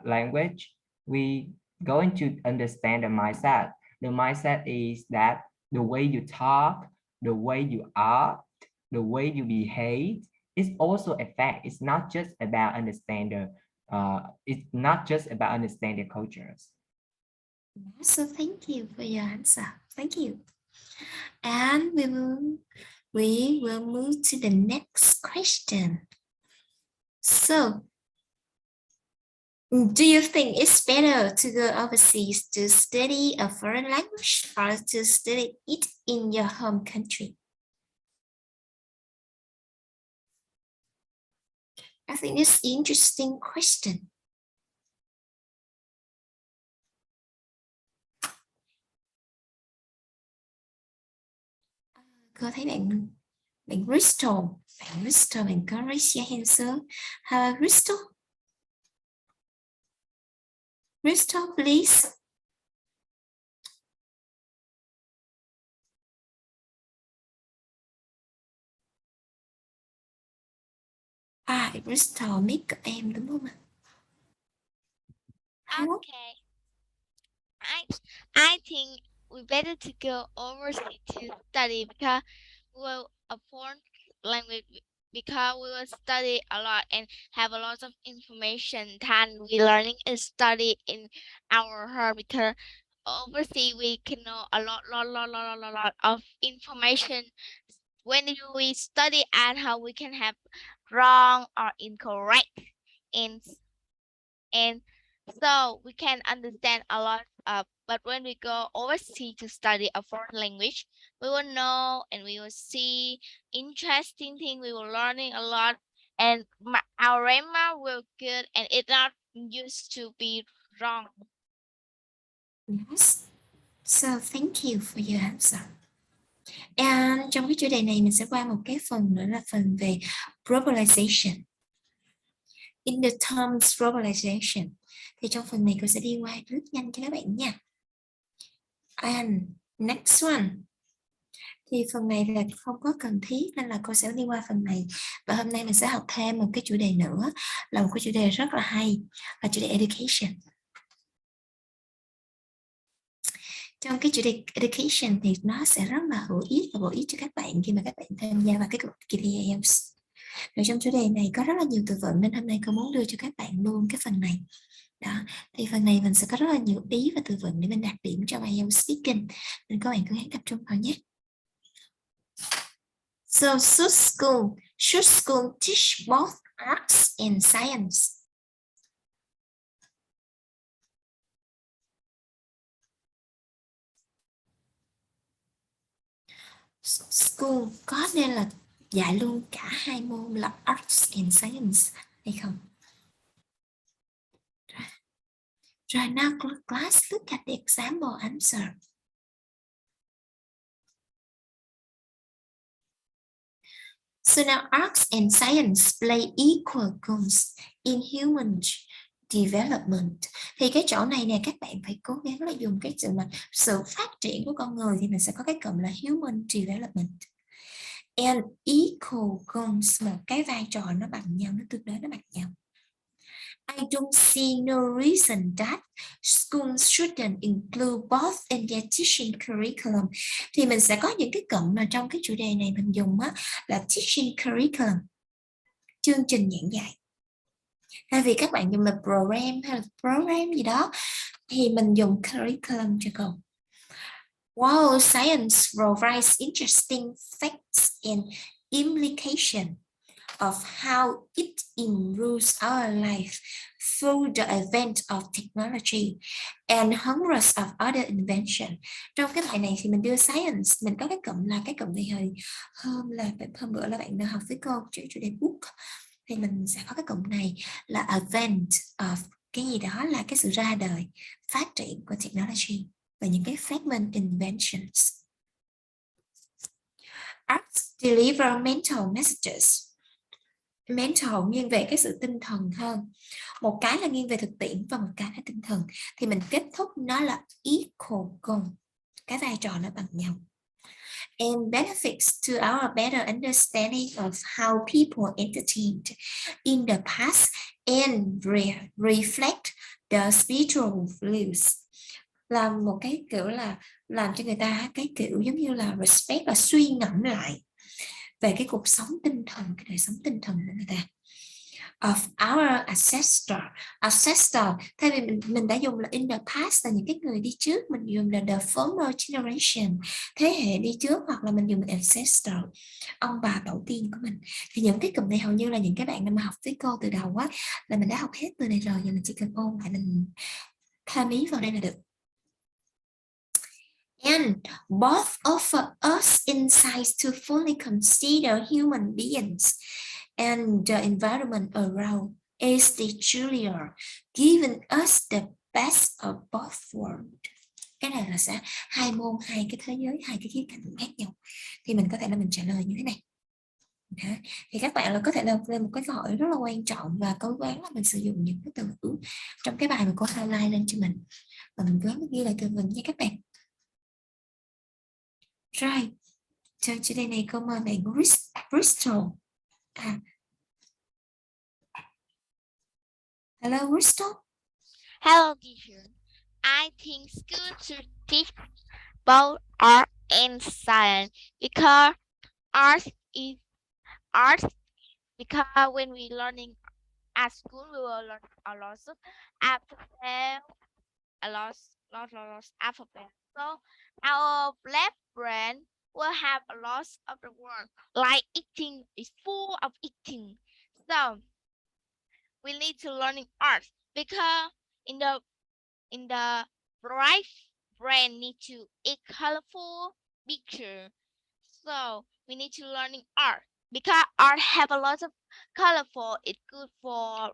language, we going to understand the mindset. The mindset is that the way you talk, the way you act, the way you behave is also a fact. It's not just about understand the cultures. So thank you for your answer. Thank you. And we will move to the next question. So, do you think it's better to go overseas to study a foreign language or to study it in your home country? I think it's an interesting question. Cô thấy bạn Crystal, bạn có raise your hand sớm. How about Crystal? Crystal, please. Crystal mic của em đúng không ạ? Okay. I think we better to go overseas to study because we'll a foreign language because we will study a lot and have a lot of information than we learning and study in our heart because overseas we can know a lot of information. When we study at home we can have wrong or incorrect and so we can understand a lot but when we go overseas to study a foreign language we will know and we will see interesting things, we will learning a lot and our grammar will good and it not used to be wrong. Yes. So thank you for your answer. And trong cái chủ đề này mình sẽ qua một cái phần nữa là phần về globalization. In the terms globalization. Thì trong phần này cô sẽ đi qua rất nhanh cho các bạn nha. And next one. Thì phần này là không có cần thiết nên là cô sẽ đi qua phần này. Và hôm nay mình sẽ học thêm một cái chủ đề nữa là một cái chủ đề rất là hay là chủ đề education. Trong cái chủ đề education thì nó sẽ rất là hữu ích và bổ ích cho các bạn khi mà các bạn tham gia vào cái cuộc kỳ thi IELTS. Rồi trong chủ đề này có rất là nhiều từ vựng nên hôm nay cô muốn đưa cho các bạn luôn cái phần này. Đó, thì phần này mình sẽ có rất là nhiều ý và từ vựng để mình đạt điểm cho IELTS speaking. Nên các bạn cứ hãy tập trung vào nhé. So should school teach both arts and science? School có nên là dạy luôn cả hai môn là arts and science hay không? Right now, class, look at the example answer. So now arts and science play equal roles in human development. Thì cái chỗ này nè, các bạn phải cố gắng là dùng cái sự phát triển của con người thì mình sẽ có cái cụm là human development. And equal goals, một cái vai trò nó bằng nhau, nó tương đối nó bằng nhau. I don't see no reason that schools shouldn't include both in their teaching curriculum. Thì mình sẽ có những cái cụm mà trong cái chủ đề này mình dùng á, là teaching curriculum, chương trình giảng dạy. Thay vì các bạn dùng là program hay là program gì đó thì mình dùng curriculum cho con. Wow, science provides interesting facts and implications of how it improves our life through the advent of technology and hundreds of other inventions. Trong cái bài này thì mình đưa science, mình có cái cụm là cái cụm này hôm bữa là bạn đã học với cô chủ đề book, thì mình sẽ có cái cụm này là advent of cái gì đó, là cái sự ra đời, phát triển của technology và những cái fragment inventions. Arts deliver mental messages. Mental nghiêng về cái sự tinh thần hơn, một cái là nghiêng về thực tiễn và một cái là tinh thần, thì mình kết thúc nó là equal goal, cái vai trò nó bằng nhau. And benefits to our better understanding of how people entertained in the past and reflect the spiritual values. Làm một cái kiểu là làm cho người ta cái kiểu giống như là respect, là suy ngẫm lại về cái cuộc sống tinh thần, cái đời sống tinh thần của người ta. Of our ancestor, thay vì mình đã dùng là in the past là những cái người đi trước, mình dùng là the former generation, thế hệ đi trước, hoặc là mình dùng ancestor, ông bà tổ tiên của mình. Thì những cái cụm này hầu như là những cái bạn mà học với cô từ đầu á, là mình đã học hết từ này rồi, giờ mình chỉ cần ôn lại, mình thêm ý vào đây là được. And both offer us insights to fully consider human beings and the environment around is the Julia, giving us the best of both worlds. Cái này là sẽ hai môn, hai cái thế giới, hai cái khía cạnh khác nhau. Thì mình có thể là mình trả lời như thế này. Okay. Thì các bạn là có thể là lên một cái câu hỏi rất là quan trọng và cố gắng là mình sử dụng những cái từ ngữ trong cái bài mà cô highlight lên cho mình. Và mình cố gắng ghi lại từ mình nha các bạn. Rồi, cho chủ đề này cô mời bạn Bristol. Hello Bristol. Hello, teacher. I think school should teach both art and science because art because when we learning at school we will learn a lot of alphabet, a lot alphabet. So our left brain will have a lot of the word, like eating is full of eating. So we need to learning art because in the right brain need to a colorful picture. So we need to learning art because art have a lot of colorful. It's good for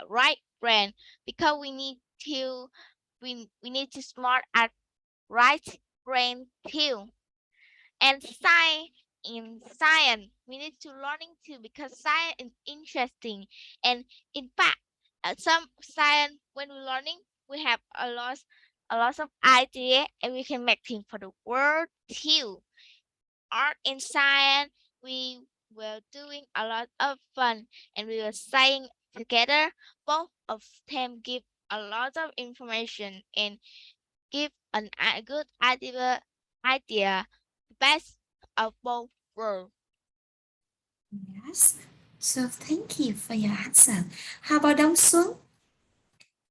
right brain because we need to smart at right brain too. And in science we need to learning too because science is interesting, and in fact some science when we're learning we have a lot of idea and we can make things for the world too. Art and science we were doing a lot of fun and we were saying together. Both of them give a lot of information and give a good idea, best of both worlds. Yes. So thank you for your answer. How about Đông Xuân?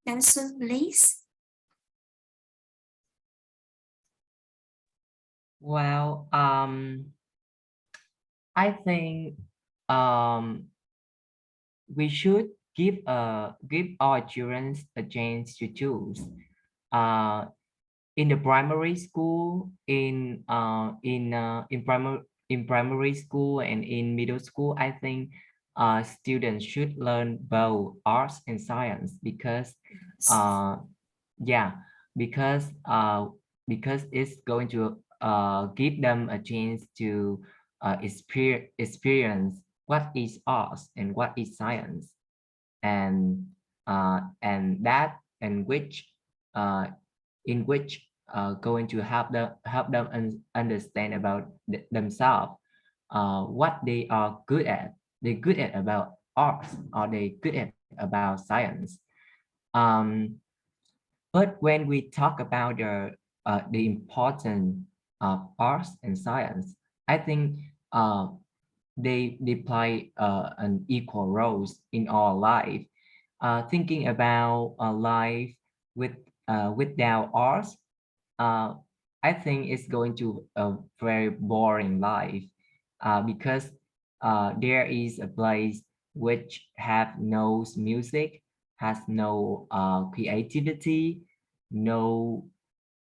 Đông Xuân, please. Well, I think we should give our children a chance to choose. In the primary school, in primary school and in middle school, I think students should learn both arts and science because yeah, because it's going to give them a chance to experience what is arts and what is science, and that and which in which going to help them understand about themselves, what they are good at. They're good at about arts, or they good at about science. um, but when we talk about the importance of arts and science, I think they play an equal roles in our life. Thinking about a life with without arts, uh, I think it's going to a very boring life, because there is a place which have no music, has no creativity, no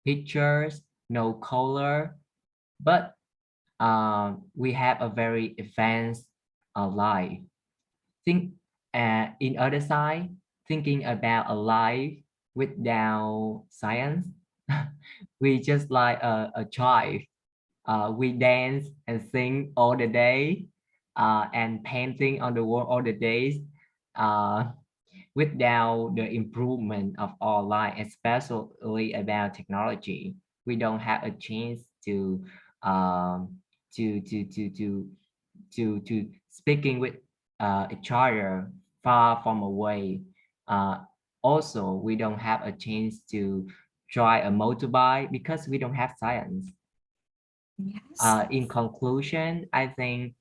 pictures, no color, but we have a very advanced life. Think in other side, thinking about a life without science, we just like a child. We dance and sing all the day, and painting on the wall all the days, uh, without the improvement of our life, especially about technology. We don't have a chance to um, to to to to to speaking with each other far from away. Uh, Also, we don't have a chance to try a motorbike because we don't have science. Yes. In conclusion, I think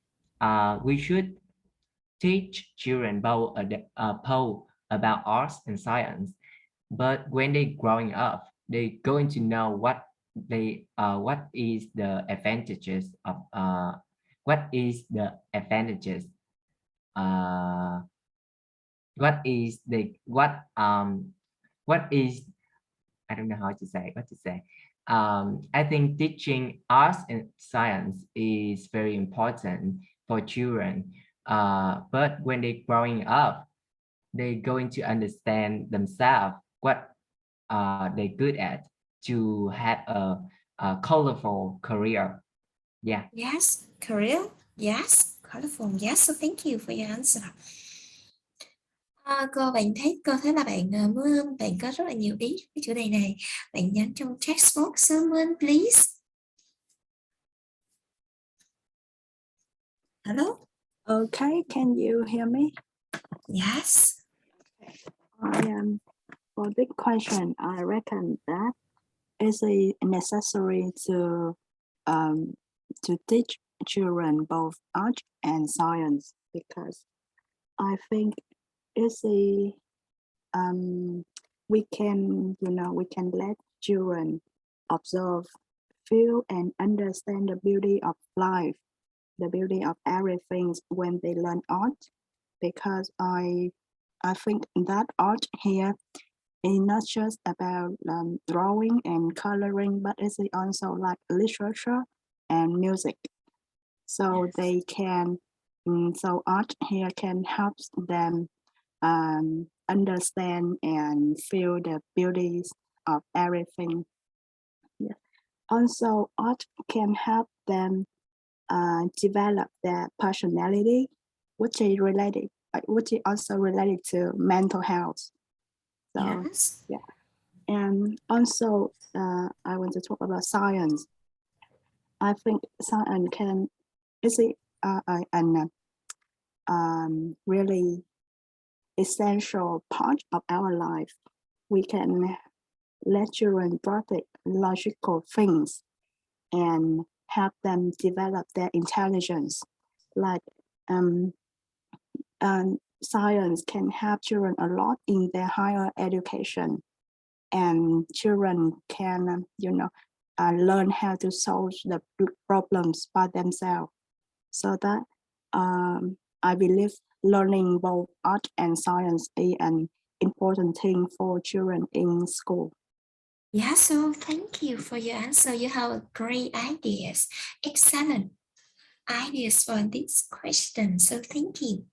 we should teach children both about arts and science. But when they growing up, they going to know what is the advantages of what is the advantages uh, what is the what is, I don't know how to say what to say. I think teaching arts and science is very important for children. But when they're growing up, they're going to understand themselves what they're good at to have a colorful career. Yeah. Yes, career. Yes, colorful. Yes, so thank you for your answer. Cô thấy là bạn Moon, bạn có rất là nhiều ý cái chủ đề này. Bạn nhắn trong text box, so Moon, please. Hello. Okay, can you hear me? Yes. For this question, I reckon that it's necessary to teach children both art and science, because I think it's we can let children observe, feel, and understand the beauty of life, the beauty of everything when they learn art, because I think that art here is not just about drawing and coloring, but it's also like literature and music. So Yes. they can, so art here can help them understand and feel the beauties of everything. Yeah. Also, art can help them develop their personality, which is also related to mental health. So Yes. yeah, and also I want to talk about science. I think science is really essential part of our life. We can let children practice logical things and help them develop their intelligence. Like science can help children a lot in their higher education, and children can learn how to solve the problems by themselves. So that I believe learning both art and science is an important thing for children in school. Yeah, so thank you for your answer. You have great ideas. Excellent ideas for this question. So thank you.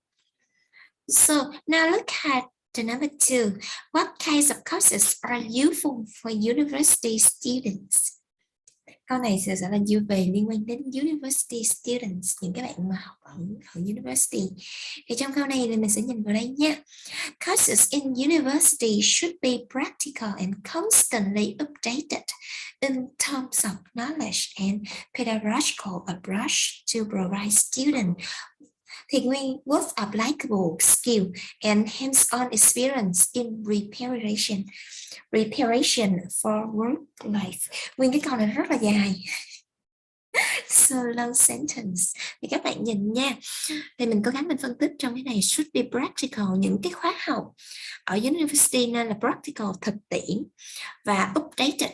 So now look at the number 2. What kinds of courses are useful for university students? Câu này sẽ là về liên quan đến university students, những cái bạn mà học ở university. Thì trong câu này thì mình sẽ nhìn vào đây nha. Courses in university should be practical and constantly updated in terms of knowledge and pedagogical approach to provide students thì nguyên both applicable skill and hands-on experience in preparation for work life. Nguyên cái câu này rất là dài. So long sentence. Thì các bạn nhìn nha. Thì mình cố gắng mình phân tích trong cái này should be practical, những cái khóa học ở university nên là practical, thực tiễn, và updated.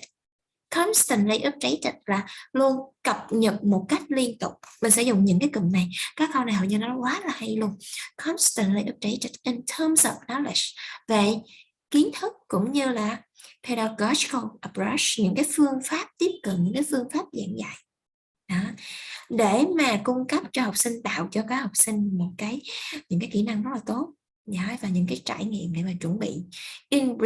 Constantly updated là luôn cập nhật một cách liên tục. Mình sẽ dùng những cái cụm này. Các câu này hầu như nó quá là hay luôn. Constantly updated in terms of knowledge, về kiến thức cũng như là pedagogical approach, những cái phương pháp tiếp cận, những cái phương pháp giảng dạy. Đó. Để mà cung cấp cho học sinh, tạo cho các học sinh những cái kỹ năng rất là tốt và những cái trải nghiệm để mà chuẩn bị in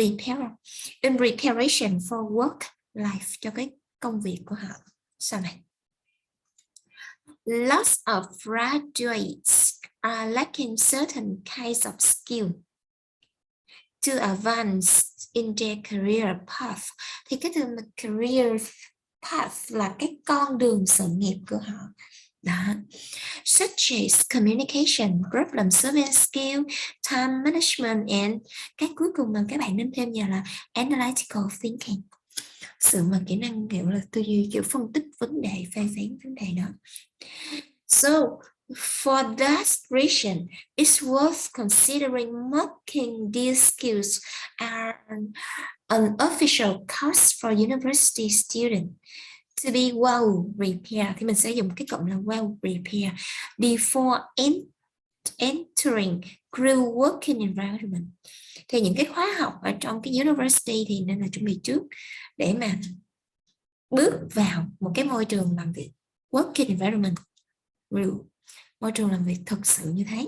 preparation for work life, cho cái công việc của họ sau này. Lots of graduates are lacking certain kinds of skill to advance in their career path. Thì cái từ career path là cái con đường sự nghiệp của họ. Đó. Such as communication, problem solving skill, time management and cái cuối cùng mà các bạn nên thêm vào là analytical thinking. Sự mà kỹ năng kiểu là tư duy, kiểu phân tích vấn đề, phê phán vấn đề đó. So for that reason, it's worth considering marking these skills as an official course for university students to be well prepared. Thì mình sẽ dùng cái cụm là well prepared before entering crew working environment. Thì những cái khóa học ở trong cái university thì nên là chuẩn bị trước để mà bước vào một cái môi trường làm việc working environment, môi trường làm việc thực sự như thế.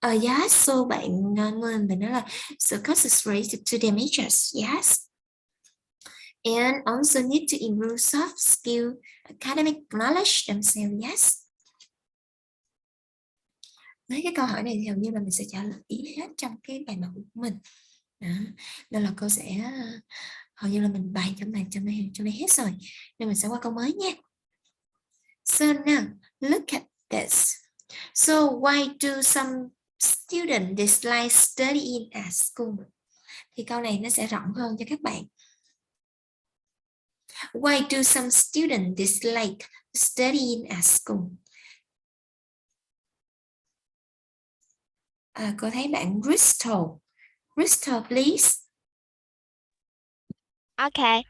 Yes, so bạn nói là so courses related to their majors, yes. And also need to improve soft skill, academic knowledge themselves, yes. Mấy cái câu hỏi này thì hầu như là mình sẽ trả lời ý hết trong cái bài mẫu của mình. Đó. Nên là cô sẽ hầu như là mình bài trong này hết rồi. Nên mình sẽ qua câu mới nha. So now, look at this. So why do some students dislike studying at school? Thì câu này nó sẽ rộng hơn cho các bạn. Why do some students dislike studying at school? Cô thấy bạn Crystal, please. Okay.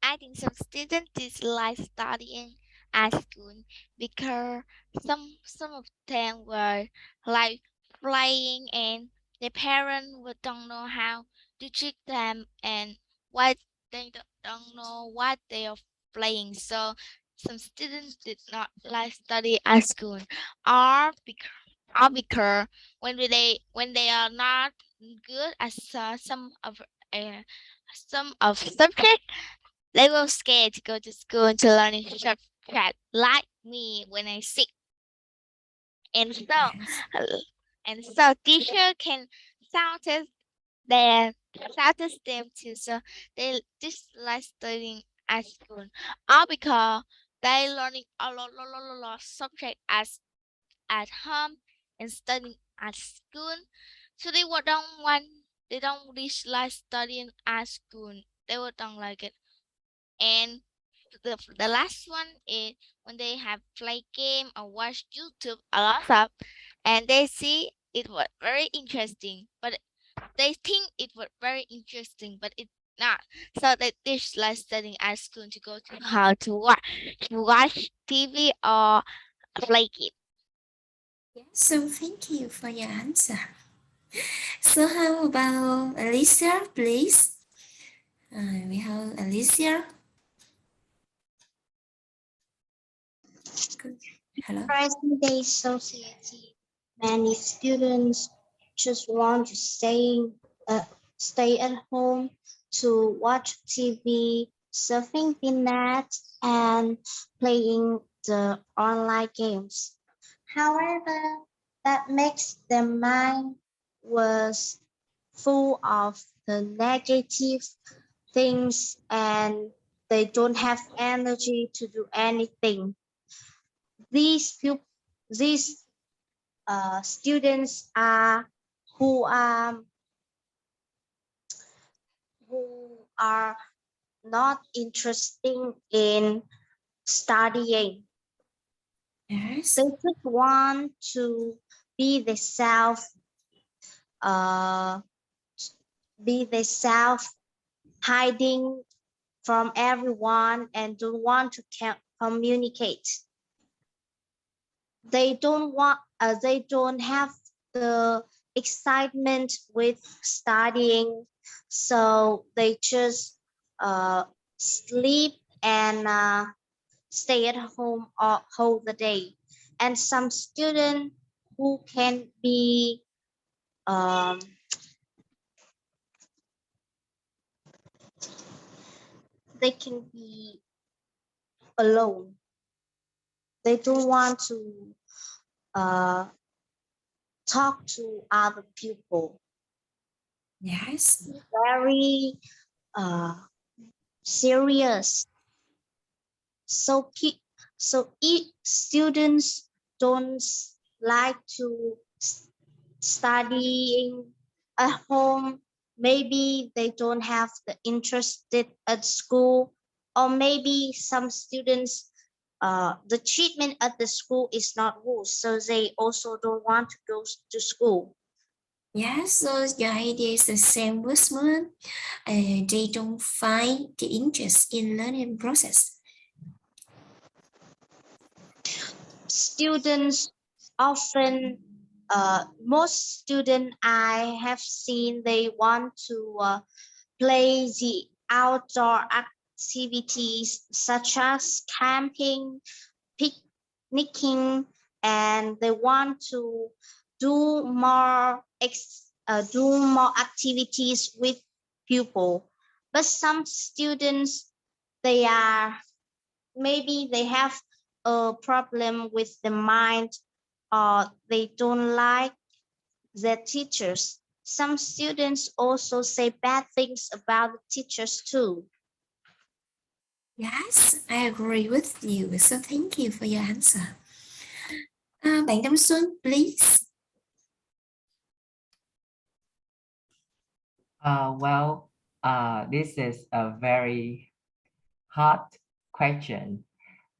I think some students dislike studying at school because some of them were like playing and their parents don't know how to treat them and what they don't know what they are playing. So some students did not like study at school, or because when they are not good at some of subject, they were scared to go to school to learn in short track, like me when I sick. And so teacher can shout them too. So they dislike studying at school, all because they learning a lot subject at home and studying at school. So they don't dislike studying at school. They don't like it. And the last one is when they have play game or watch YouTube a lot of, and they see it was very interesting, but they think it was very interesting, but it's not. So they dislike studying at school to go to how to watch TV or play game. So thank you for your answer. So how about Alicia, please? We have Alicia. Good. Hello. Present day society, many students just want to stay at home to watch TV, surfing the net, and playing the online games. However, that makes their mind was full of the negative things and they don't have energy to do anything. These students are who are not interested in studying. Yes. They just want to be themselves, hiding from everyone and don't want to communicate. They don't have the excitement with studying, so they just sleep and stay at home all whole the day. And some students who can be they can be alone. They don't want to talk to other people. Yes. Very serious. So if students don't like to studying at home, maybe they don't have the interest at school, or maybe some students the treatment at the school is not good, so they also don't want to go to school. Yes, so your idea is the same with mine. They don't find the interest in learning process. Students often, most students I have seen, they want to play the outdoor activities such as camping, picnicking, and they want to do more activities with pupil. But some students, maybe they have a problem with the mind, or they don't like their teachers. Some students also say bad things about the teachers too. Yes, I agree with you. So thank you for your answer. Bạn Đông Xuân, please. This is a very hot question,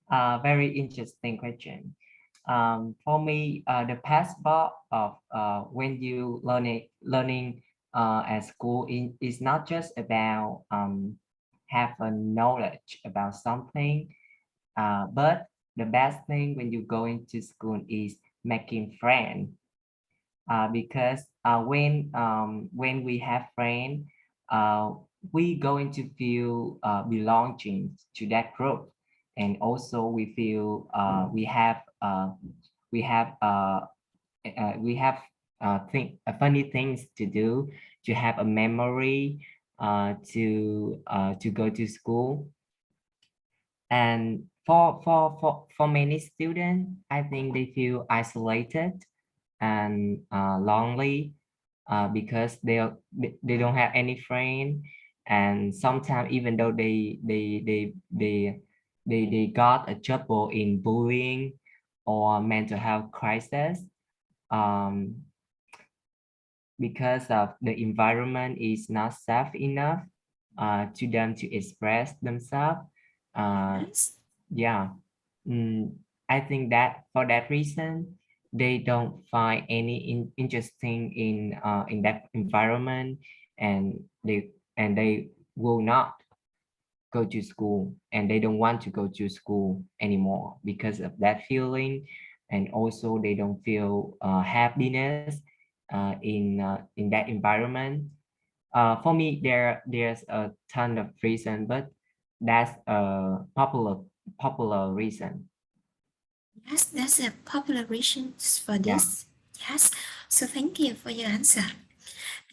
very interesting question. For me, the past part of when you learning at school is not just about have a knowledge about something, but the best thing when you go into school is making friends. Because when we have friends, we going to feel belonging to that group, and also we feel we have funny things to do, to have a memory, to go to school. And for many students, I think they feel isolated and lonely, because they don't have any friend, and sometimes even though they got a trouble in bullying or mental health crisis, because of the environment is not safe enough to them to express themselves. Yes. Yeah, I think that for that reason they don't find any interesting in that environment, and they will not go to school, and they don't want to go to school anymore because of that feeling. and also they don't feel happiness in that environment. For me, there's a ton of reason, but that's a popular reason. Yes, that's a popular reasons for Yeah. this. Yes, so thank you for your answer.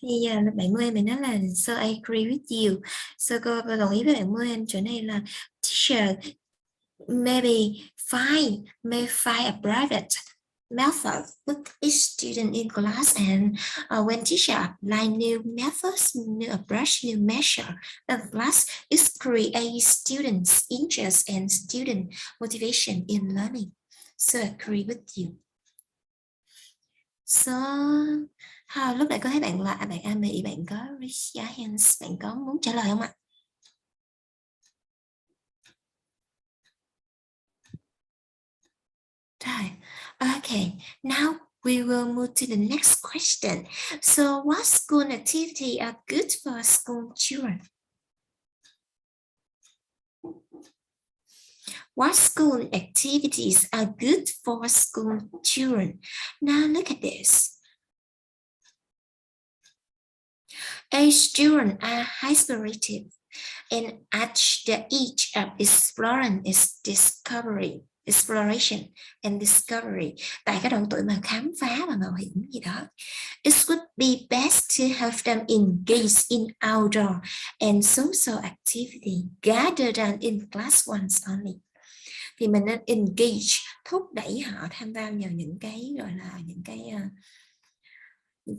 Thì giờ là bạn Nguyên mình nói là so I agree with you. So cô đồng ý với bạn Nguyên chỗ này là teacher may find a private method with each student in class, and when teacher apply new methods, new approach, new measure in class, it creates students' interest and student motivation in learning. So I agree with you. So lúc nãy có thấy bạn là bạn Ami, bạn có raise your hands, bạn có muốn trả lời không ạ? Rồi, okay. Now we will move to the next question. So what school activity are good for school children? What school activities are good for school children? Now look at this. As children are hyperactive and at the age of exploration and discovery, tại cái độ tuổi mà khám phá và mạo hiểm gì đó, it would be best to have them engage in outdoor and social activity rather than in class ones only. Thì mình nên engage, thúc đẩy họ tham gia vào những cái gọi là những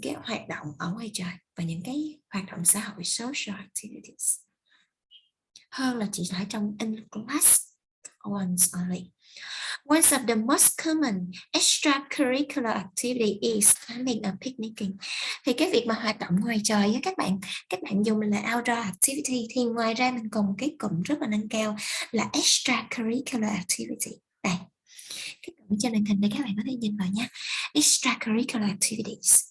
cái hoạt động ở ngoài trời và những cái hoạt động xã hội, social activities, hơn là chỉ ở trong in class ones only. One of the most common extracurricular activity is climbing and picnicking. Thì cái việc mà hoạt động ngoài trời với các bạn dùng là outdoor activity, thì ngoài ra mình còn một cái cụm rất là nâng cao là extracurricular activity. Đây, cái cụm trên màn hình này các bạn có thể nhìn vào nha. Extracurricular activities,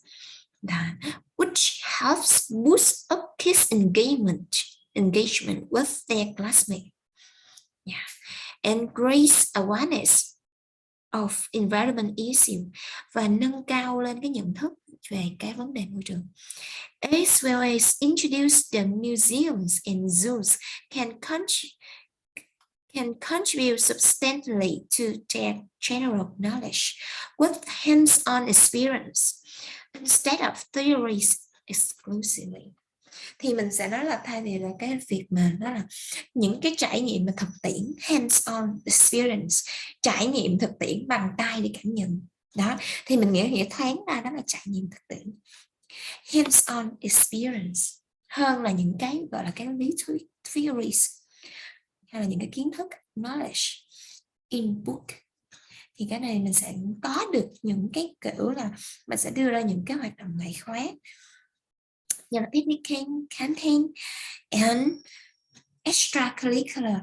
which helps boost up kids' engagement with their classmates. Yeah. And raise awareness of environment issue, và nâng cao lên cái nhận thức về cái vấn đề môi trường. As well as introduce the museums and zoos can contribute substantially to their general knowledge with hands-on experience instead of theories exclusively. Thì mình sẽ nói là thay vì là cái việc mà nó là những cái trải nghiệm mà thực tiễn, hands-on experience, trải nghiệm thực tiễn bằng tay để cảm nhận đó, thì mình nghĩa thoáng ra đó là trải nghiệm thực tiễn, hands-on experience, hơn là những cái gọi là cái lý thuyết, theories, hay là những cái kiến thức, knowledge in book. Thì cái này mình sẽ có được những cái kiểu là mình sẽ đưa ra những cái hoạt động ngoại khóa như là picnicking, camping and extracurricular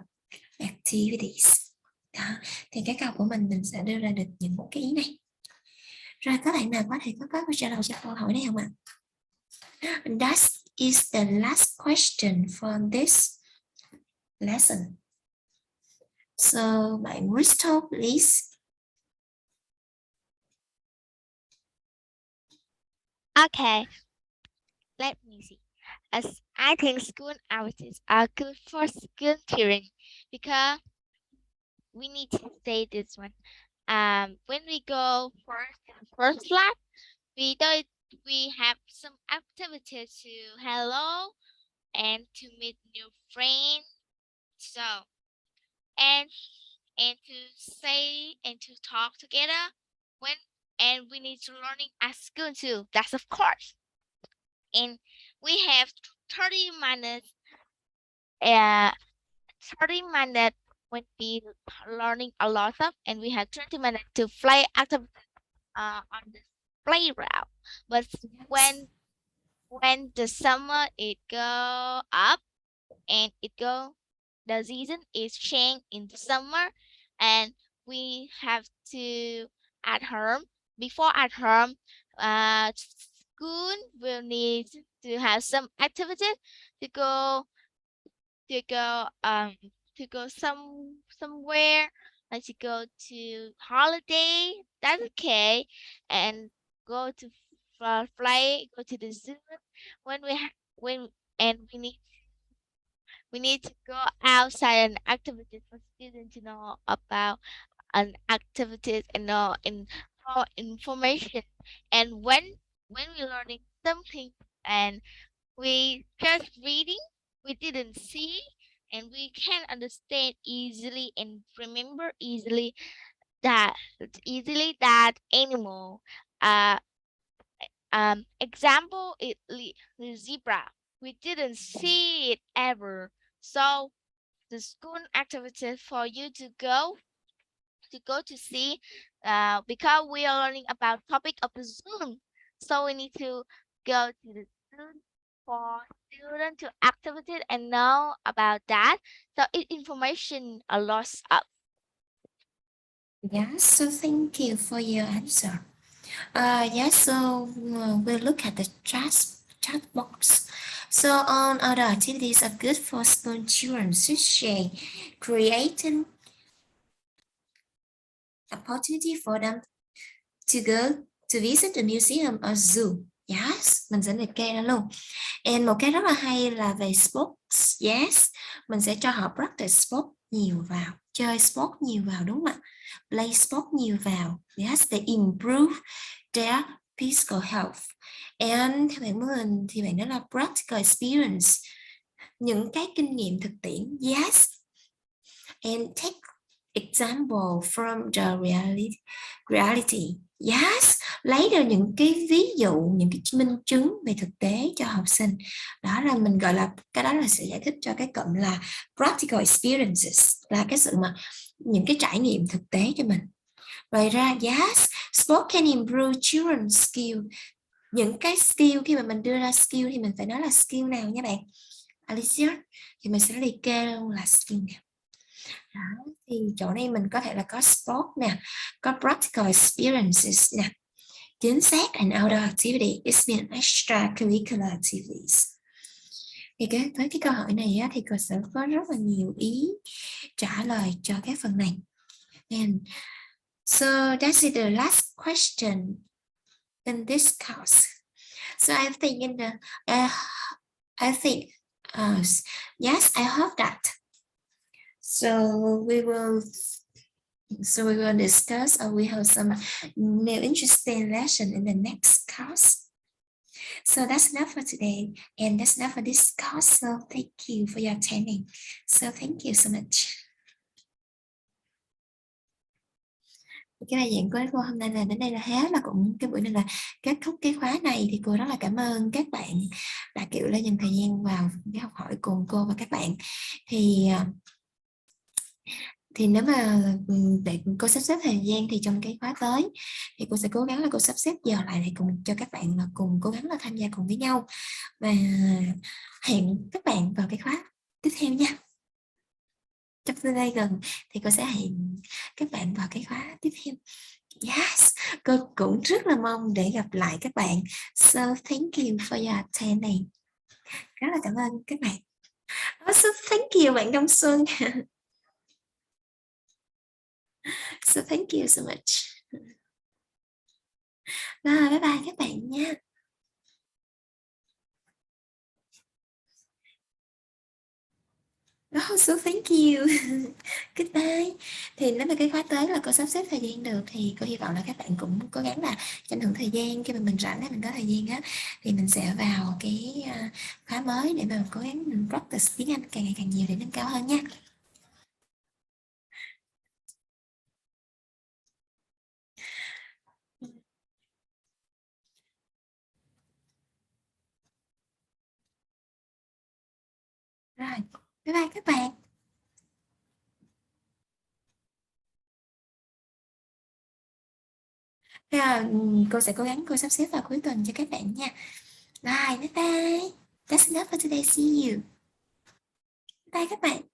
activities. Đó, thì cái câu của mình sẽ đưa ra được những cái ý này. Rồi các bạn nào có thể có câu trả lời cho câu hỏi này không ạ? That is the last question for this lesson. So bạn Crystal, please. Okay, let me see. As I think school activities are good for school children because we need to say this one. When we go first lab, we have some activities to hello and to meet new friends. So and to say and to talk together and we need to learning at school too. That's of course. And we have 30 minutes 30 minutes when we learning a lot of, and we have 20 minutes to play active on the playground. But when the summer it go up and the season is change in the summer, and we have to at home. Before at home, school will need to have some activities to go somewhere, like to go to holiday that's okay, and go to play, go to the zoo when we need to go outside and activities for students to know about an activities and know in more information. And when we're learning something and we just reading, we didn't see, and we can understand easily and remember easily that animal. Example is the zebra. We didn't see it ever. So the school activity for you to go to see, because we are learning about topic of the Zoom. So we need to go to the Zoom for student to activity and know about that. So it information a lot up. Yes, so thank you for your answer. Yes, so we'll look at the chat box. So on other activities are good for school children, such as creating opportunity for them to go to visit the museum or zoo. Yes, mình sẽ liệt kê ra luôn. And một cái rất là hay là về sports. Yes, mình sẽ cho họ practice sport nhiều vào, chơi sport nhiều vào, đúng không ạ? Play sport nhiều vào. Yes, they improve their physical health. And theo bạn mình thì bạn nói là practical experience, những cái kinh nghiệm thực tiễn. Yes, and take example from the reality. Yes, lấy ra những cái ví dụ, những cái minh chứng về thực tế cho học sinh. Đó là mình gọi là, cái đó là sẽ giải thích cho cái cụm là practical experiences, là cái sự mà những cái trải nghiệm thực tế cho mình. Ngoài ra, yes, sport can improve children's skill. Những cái skill, khi mà mình đưa ra skill thì mình phải nói là skill nào nha bạn. Alicia, thì mình sẽ liệt kê luôn là skill nào. Đó, thì chỗ này mình có thể là có sport nè, có practical experiences nè, chính xác, and outdoor activity, it's been extracurricular activities. Thì với cái câu hỏi này á, thì cô sẽ có rất là nhiều ý trả lời cho cái phần này. And so that's the last question in this course. So I think yes, I hope that. So we will discuss, or we have some new interesting lesson in the next course. So that's enough for today, and that's enough for this course. So thank you for your attending. So thank you so much. Cái bài giảng của cô hôm nay là đến đây là hết, là cũng cái buổi này là kết thúc cái khóa này. Thì cô rất là cảm ơn các bạn đã kiểu là dành thời gian vào cái học hỏi cùng cô và các bạn. Thì nếu mà để cô sắp xếp thời gian thì trong cái khóa tới thì cô sẽ cố gắng là cô sắp xếp giờ lại để cùng cho các bạn là cùng cố gắng là tham gia cùng với nhau, và hẹn các bạn vào cái khóa tiếp theo nha. Trong tương lai gần thì cô sẽ hẹn các bạn vào cái khóa tiếp theo. Yes, cô cũng rất là mong để gặp lại các bạn. So thank you for your attending. Rất là cảm ơn các bạn. Also thank you bạn Đông Xuân. So thank you so much. Rồi, bye bye các bạn nha. Oh, so thank you. Goodbye. Thì nếu mà cái khóa tới là cô sắp xếp thời gian được thì cô hy vọng là các bạn cũng cố gắng là tranh thủ thời gian, khi mà mình rảnh, mình có thời gian á, thì mình sẽ vào cái khóa mới để mà cố gắng mình practice tiếng Anh càng ngày càng nhiều để nâng cao hơn nha. Rồi, bye bye các bạn. Rồi, cô sẽ cố gắng cô sắp xếp vào cuối tuần cho các bạn nha. Rồi, bye bye. That's enough for today. See you. Bye các bạn.